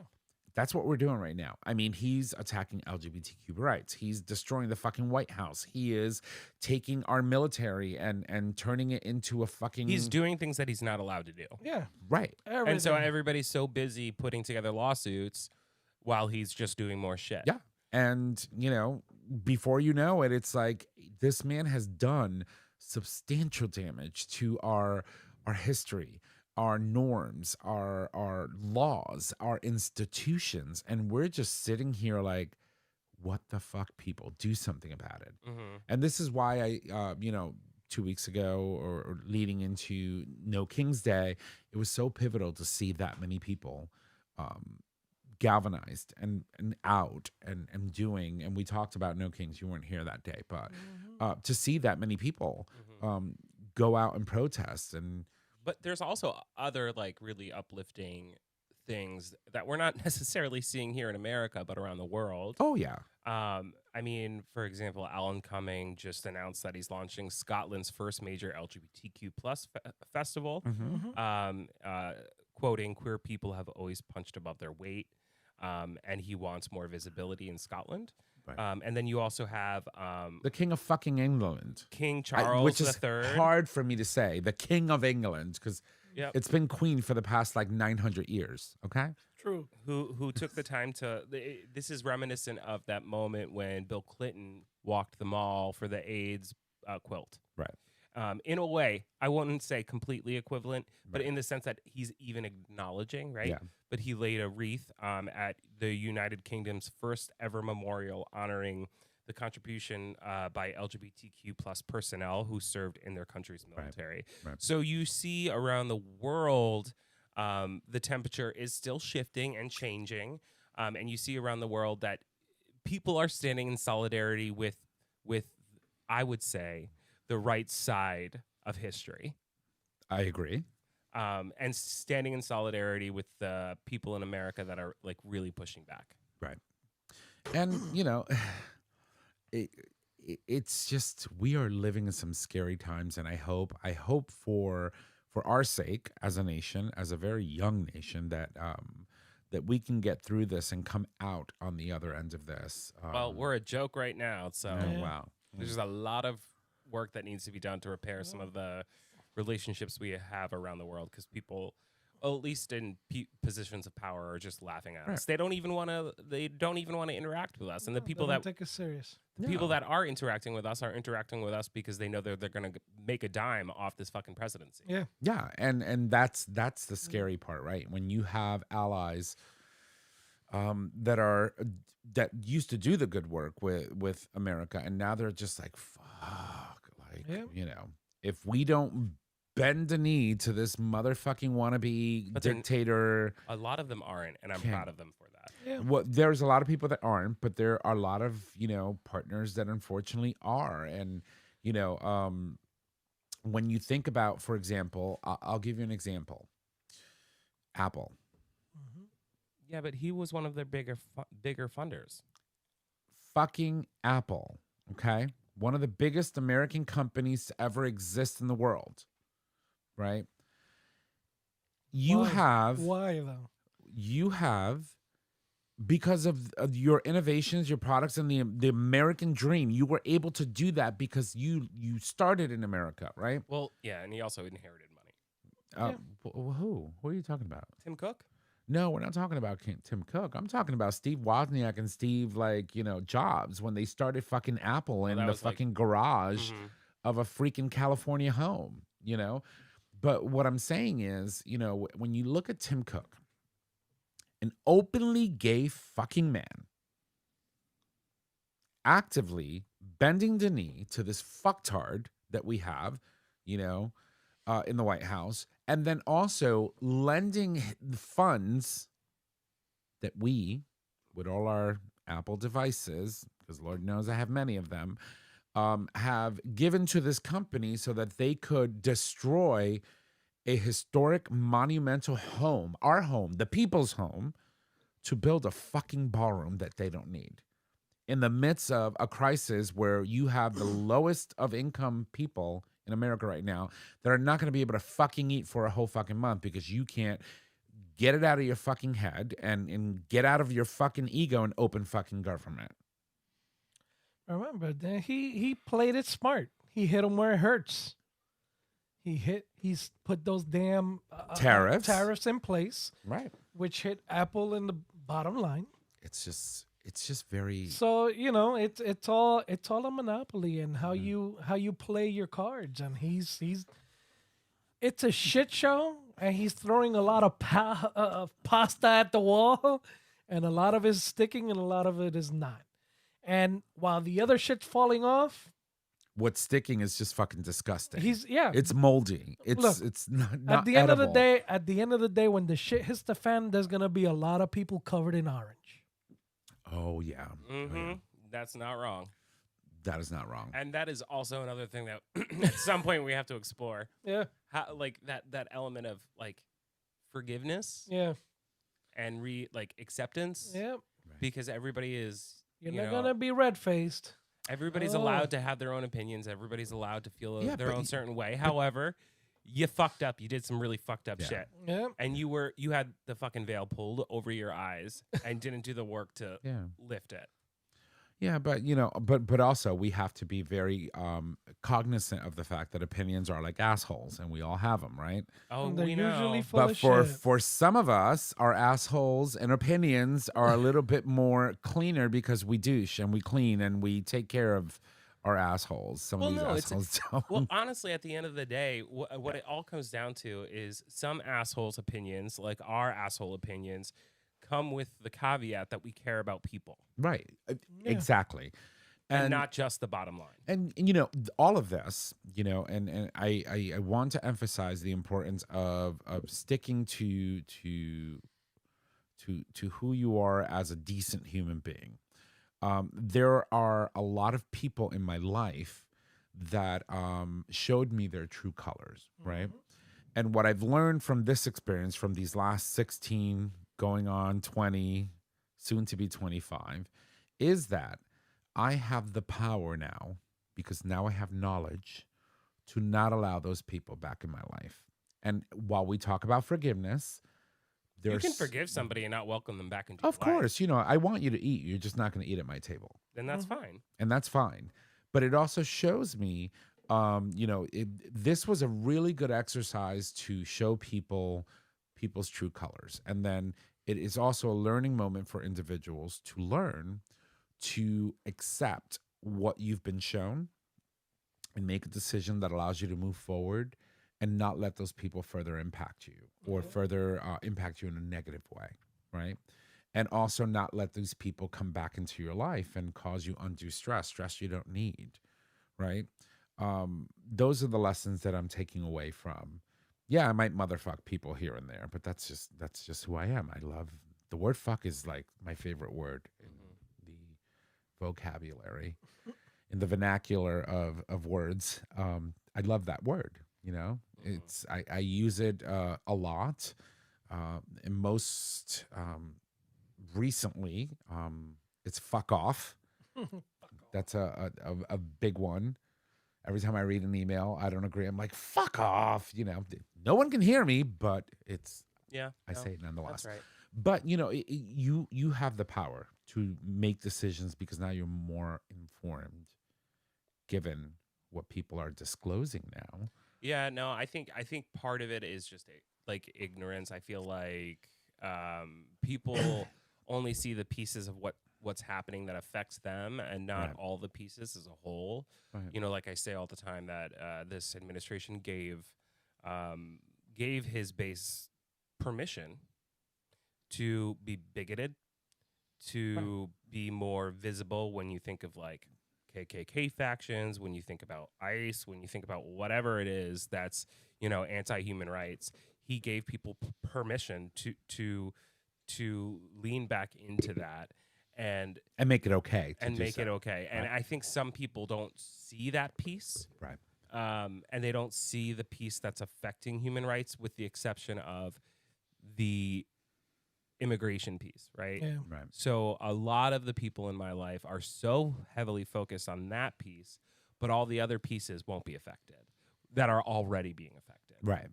That's what we're doing right now. I mean, he's attacking LGBTQ rights. He's destroying the fucking White House. He is taking our military and turning it into a fucking... He's doing things that he's not allowed to do. Yeah. right. And so Everything. everybody's so busy putting together lawsuits while he's just doing more shit. Yeah. And, you know, before you know it, it's like this man has done substantial damage to our history, our norms, our laws, our institutions. And we're just sitting here like, what the fuck, people? Do something about it. Mm-hmm. And this is why I, 2 weeks ago or leading into No King's Day, it was so pivotal to see that many people galvanized and out and doing. And we talked about No Kings. You weren't here that day, but to see that many people go out and protest. And But there's also other like really uplifting things that we're not necessarily seeing here in America, but around the world. oh yeah, I mean, for example, Alan Cumming just announced that he's launching Scotland's first major LGBTQ plus festival. Quoting, "Queer people have always punched above their weight," and he wants more visibility in Scotland. Right. And then you also have the King of fucking England. King Charles which is III. hard for me to say, the King of England, because Yep. it's been queen for the past like 900 years. Okay. True. who took the time to this is reminiscent of that moment when Bill Clinton walked the mall for the AIDS quilt. Right. In a way, I wouldn't say completely equivalent, but in the sense that he's even acknowledging, right? Yeah. But he laid a wreath at the United Kingdom's first ever memorial honoring the contribution by LGBTQ plus personnel who served in their country's military. Right. So you see around the world, the temperature is still shifting and changing, and you see around the world that people are standing in solidarity with I would say, the right side of history, I agree. and standing in solidarity with the people in America that are like really pushing back. Right. And, it's just, we are living in some scary times. And I hope for our sake as a nation, as a very young nation, that we can get through this and come out on the other end of this. Well, we're a joke right now, so oh, wow. there's just a lot of work that needs to be done to repair some of the relationships we have around the world, because people, at least in positions of power, are just laughing at us. They don't even want to interact with us, and the people They don't that take us serious. the people that are interacting with us because they know they're going to make a dime off this fucking presidency. Yeah. Yeah, and that's the scary part, right? When you have allies that used to do the good work with America, and now they're just like, fuck, like, if we don't bend the knee to this motherfucking wannabe But they're- dictator. A lot of them aren't, and I'm Can't. proud of them for that. Yeah. Well, there's a lot of people that aren't, but there are a lot of partners that unfortunately are. And when you think about, for example, I'll give you an example. Apple. Yeah, but he was one of their bigger funders. Fucking Apple. Okay, one of the biggest American companies to ever exist in the world. Right. Why though? You have, because of your innovations, your products, and the American dream, you were able to do that because you started in America, right? Well, yeah, and he also inherited money. Who are you talking about? Tim Cook? No, we're not talking about Tim Cook. I'm talking about Steve Wozniak and Steve, Jobs, when they started fucking Apple in that the was like- fucking garage Mhm. of a freaking California home, But what I'm saying is, when you look at Tim Cook, an openly gay fucking man, actively bending the knee to this fucktard that we have, in the White House, and then also lending the funds that we, with all our Apple devices, because Lord knows I have many of them, have given to this company so that they could destroy a historic monumental home, our home, the people's home, to build a fucking ballroom that they don't need in the midst of a crisis where you have the lowest of income people in America right now that are not going to be able to fucking eat for a whole fucking month because you can't get it out of your fucking head and get out of your fucking ego and open fucking government. Remember, he played it smart. He hit him where it hurts. He's put those damn tariffs in place, Right. which hit Apple in the bottom line. It's just very So it's all a monopoly and how you play your cards, and he's it's a shit show, and he's throwing a lot of pasta at the wall, and a lot of it is sticking and a lot of it is not. And while the other shit's falling off, what's sticking is just fucking disgusting. It's moldy. Look, It's not at the end edible. of the day, when the shit hits the fan, there's gonna be a lot of people covered in orange. Oh yeah. Mm-hmm. Oh, yeah. That's not wrong. That is not wrong. And that is also another thing that at some point we have to explore. Yeah, How, like that element of like forgiveness yeah, and acceptance. yeah. Because everybody is You're you not know, gonna be red faced. everybody's Oh. allowed to have their own opinions. Everybody's allowed to feel Yeah, their but own y- certain way. However, you fucked up. You did some really fucked up Yeah. shit. Yeah, And you had the fucking veil pulled over your eyes and didn't do the work to Yeah. lift it. Yeah, but but also we have to be very cognizant of the fact that opinions are like assholes, and we all have them, right? Oh, and they're we know. usually full But of for shit. some of us, our assholes and opinions are a little bit more cleaner because we douche and we clean and we take care of our assholes. Some Well, of these no, it's- assholes don't. Well, honestly, at the end of the day, what it all comes down to is some assholes' opinions, like our asshole opinions, come with the caveat that we care about people Right. Yeah. Exactly. and not just the bottom line. And all of this, and I want to emphasize the importance of sticking to who you are as a decent human being. There are a lot of people in my life that showed me their true colors, right? And what I've learned from this experience, from these last 16 going on 20, soon to be 25, is that I have the power now, because now I have knowledge, to not allow those people back in my life. And while we talk about forgiveness, You can there's forgive somebody and not welcome them back into Of your life. course, I want you to eat. You're just not going to eat at my table. Then that's fine. And that's fine. But it also shows me, this was a really good exercise to show people's true colors. And then it is also a learning moment for individuals to learn to accept what you've been shown and make a decision that allows you to move forward and not let those people further impact you or further impact you in a negative way, right? And also not let these people come back into your life and cause you undue stress you don't need, right? Those are the lessons that I'm taking away from. Yeah, I might motherfuck people here and there, but that's just who I am. I love the word fuck is like my favorite word in the vocabulary, in the vernacular of words. I love that word. It's I use it a lot. And most recently, it's fuck off. That's a big one. Every time I read an email, I don't agree. I'm like, fuck off. No one can hear me, but Yeah. I say it nonetheless. That's right. But you have the power to make decisions because now you're more informed, given what people are disclosing now. Yeah, no, I think part of it is just like ignorance. I feel like people only see the pieces of what's happening that affects them and not Right. all the pieces as a whole. Right. Like I say all the time that this administration gave his base permission to be bigoted, to be more visible when you think of like KKK factions, when you think about ICE, when you think about whatever it is that's anti-human rights. He gave people permission to lean back into that and make it okay. and make it okay. And I think some people don't see that piece. Right. And they don't see the piece that's affecting human rights, with the exception of the immigration piece, right? Yeah. Right. So a lot of the people in my life are so heavily focused on that piece, but all the other pieces won't be affected that are already being affected. Right.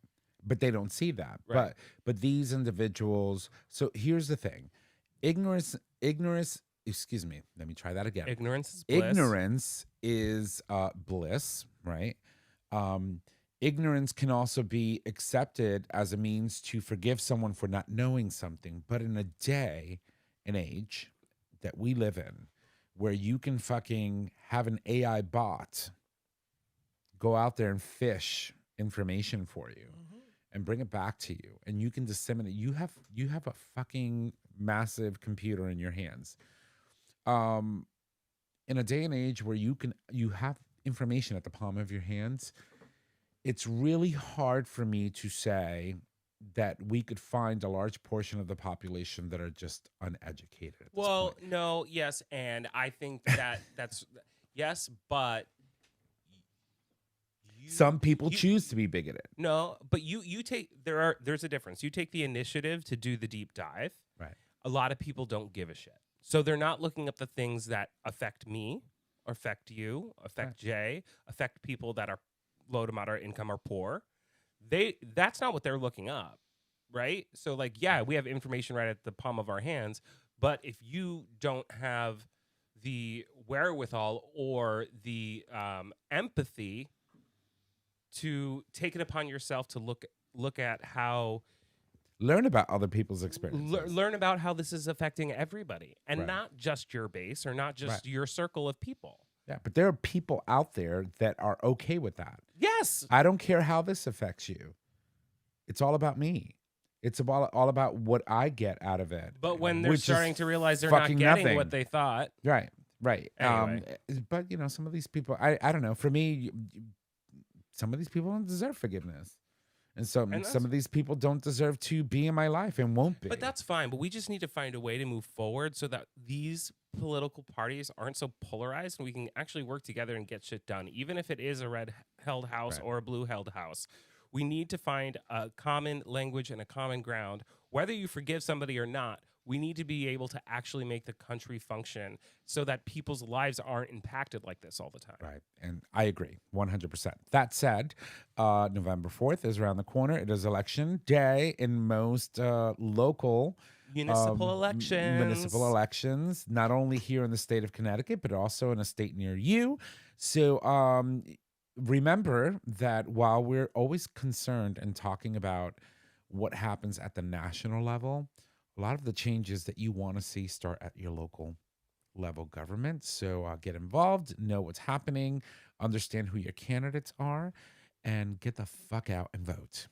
But they don't see that. Right. But these individuals, so here's the thing. Ignorance, excuse me, let me try that again. Ignorance is bliss. Ignorance is bliss, right? Ignorance can also be accepted as a means to forgive someone for not knowing something. But in a day and age that we live in, where you can fucking have an AI bot go out there and fish information for you and bring it back to you, and you can disseminate. You have a fucking massive computer in your hands. In a day and age where you have information at the palm of your hands, it's really hard for me to say that we could find a large portion of the population that are just uneducated. At this Well, point. no, yes, and I think that's yes, but Some people you- choose to be bigoted. No, but you take there's a difference. You take the initiative to do the deep dive. Right. A lot of people don't give a shit. So they're not looking up the things that affect me, or affect you, affect Right. Jay, affect people that are low to moderate income or poor. That's not what they're looking up, right? So like, yeah, we have information right at the palm of our hands, but if you don't have the wherewithal or the empathy to take it upon yourself to look at how Learn about other people's experiences. learn about how this is affecting everybody and Right. not just your base or not just Right. your circle of people. Yeah, but there are people out there that are okay with that. Yes. I don't care how this affects you. It's all about me. It's all about what I get out of it. But when they're which is starting to realize they're not fucking getting nothing. what they thought, Right. Anyway. But you know, some of these people, I don't know. For me, some of these people don't deserve forgiveness, and some that's- of these people don't deserve to be in my life and won't be. but that's fine. But we just need to find a way to move forward so that these political parties aren't so polarized and we can actually work together and get shit done, even if it is a red held house Right. or a blue held house. We need to find a common language and a common ground. Whether you forgive somebody or not, we need to be able to actually make the country function so that people's lives aren't impacted like this all the time. Right. And I agree 100%. That said, November 4th is around the corner. It is election day in most local Municipal elections. Municipal elections, not only here in the state of Connecticut, but also in a state near you. So remember that while we're always concerned and talking about what happens at the national level, a lot of the changes that you want to see start at your local level government. So get involved, know what's happening, understand who your candidates are, and get the fuck out and vote.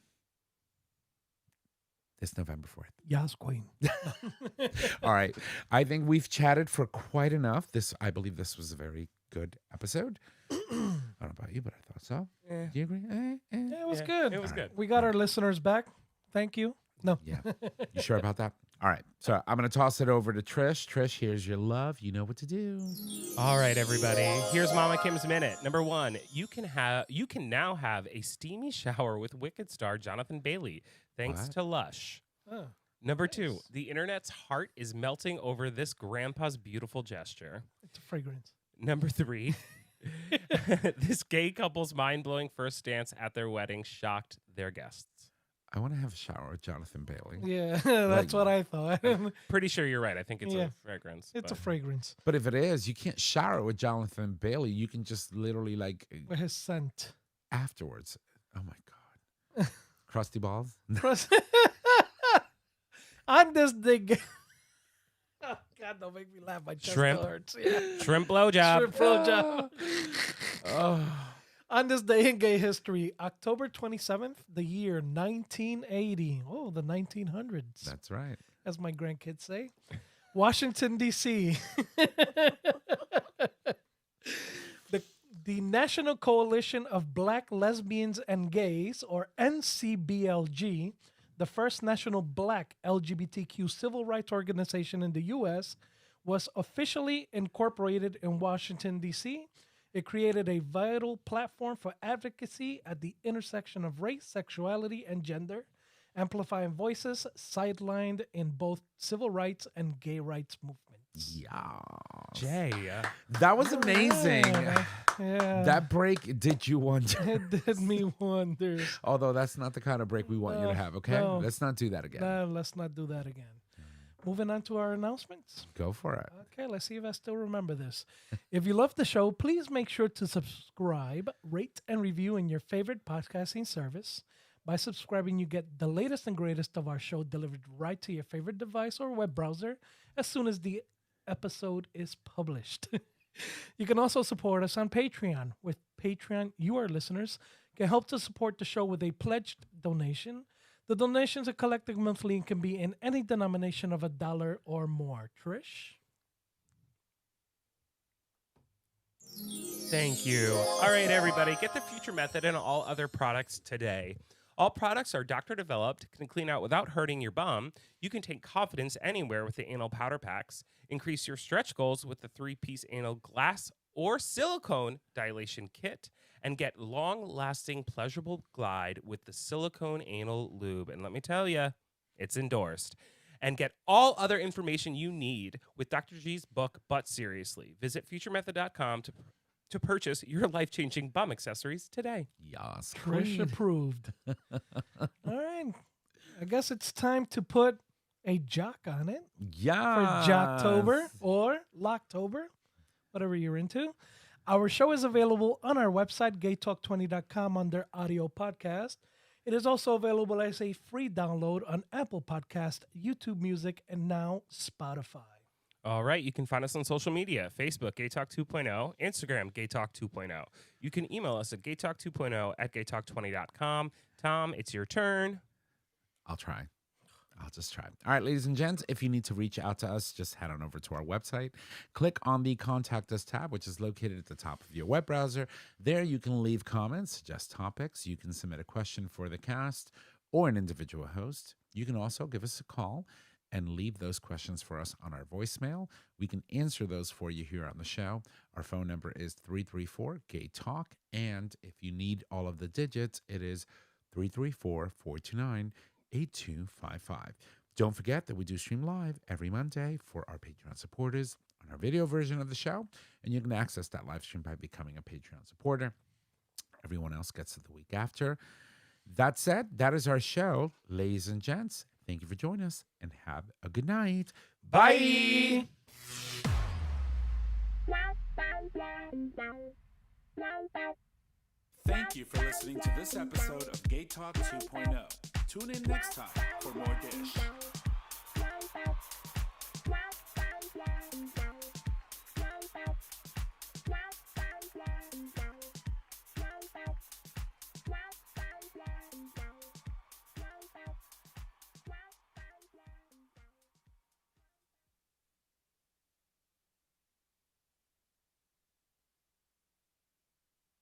This November 4th. Yes, Queen. All right. I think we've chatted for quite enough. I believe this was a very good episode. I don't know about you, but I thought so. Eh. Do you agree? Yeah, it was Yeah, good. it was good. We got our listeners back. Thank you. No. Yeah. You sure about that? All right. So I'm going to toss it over to Trish. Trish, here's your love. You know what to do. All right, everybody. Here's Mama Kim's minute. Number 1, you can now have a steamy shower with Wicked star Jonathan Bailey, thanks What? to Lush. Oh, Number 2, nice. the internet's heart is melting over this grandpa's beautiful gesture. It's a fragrance. Number 3, this gay couple's mind-blowing first dance at their wedding shocked their guests. I want to have a shower with Jonathan Bailey. Yeah, that's what I thought. Pretty sure you're right. I think it's Yeah. a fragrance. It's a but- fragrance But if it is, you can't shower with Jonathan Bailey. You can just literally with his scent. afterwards. Oh my God. Crusty balls? On this day. Oh, God, don't make me laugh. My chest Shrimp. hurts. Yeah. Shrimp blowjob. Shrimp blowjob. Oh. On this day in gay history, October 27th, the year 1980. Oh, the 1900s, That's right. as my grandkids say. Washington, D.C. The National Coalition of Black Lesbians and Gays, or NCBLG, the first national black LGBTQ civil rights organization in the U.S., was officially incorporated in Washington, D.C. It created a vital platform for advocacy at the intersection of race, sexuality, and gender. amplifying voices sidelined in both civil rights and gay rights movements. Yeah. Jay. That was amazing. Yeah. That break did you wonder. It did me wonders. Although that's not the kind of break we want you to have, okay? no. Let's not do that again. No, let's not do that again. Moving on to our announcements. Go for it. Okay, let's see if I still remember this. If you love the show, please make sure to subscribe, rate, and review in your favorite podcasting service. By subscribing, you get the latest and greatest of our show delivered right to your favorite device or web browser as soon as the episode is published. You can also support us on Patreon. With Patreon, you, our listeners, can help to support the show with a pledged donation. The donations are collected monthly and can be in any denomination of $1 or more. Trish? Thank you. All right, everybody, get the Future Method and all other products today. All products are doctor developed, can clean out without hurting your bum. You can take confidence anywhere with the anal powder packs. Increase your stretch goals with the 3-piece anal glass or silicone dilation kit. And get long-lasting, pleasurable glide with the silicone anal lube. And let me tell you, it's endorsed. And get all other information you need with Dr. G's book, But Seriously. Visit futuremethod.com to purchase your life-changing bum accessories today. Yes. Trish queen. approved. All right. I guess it's time to put a jock on it Yeah. for Jocktober or Locktober, whatever you're into. Our show is available on our website, gaytalk20.com, under audio podcast. It is also available as a free download on Apple Podcast, YouTube Music, and now Spotify. All right, you can find us on social media, Facebook, Gay Talk 2.0, Instagram, Gay Talk 2.0. You can email us at gaytalk2.0@gaytalk20.com. Tom, it's your turn. I'll try. I'll just try. All right, ladies and gents, if you need to reach out to us, just head on over to our website. Click on the Contact Us tab, which is located at the top of your web browser. There you can leave comments, suggest topics. You can submit a question for the cast or an individual host. You can also give us a call and leave those questions for us on our voicemail. We can answer those for you here on the show. Our phone number is 334-GAY-TALK. And if you need all of the digits, it is 334-429-8255. Don't forget that we do stream live every Monday for our Patreon supporters on our video version of the show, and you can access that live stream by becoming a Patreon supporter. Everyone else gets it the week after. That said, that is our show. Ladies and gents, thank you for joining us, and have a good night. Bye. Thank you for listening to this episode of Gay Talk 2.0. Tune in next time for more dish.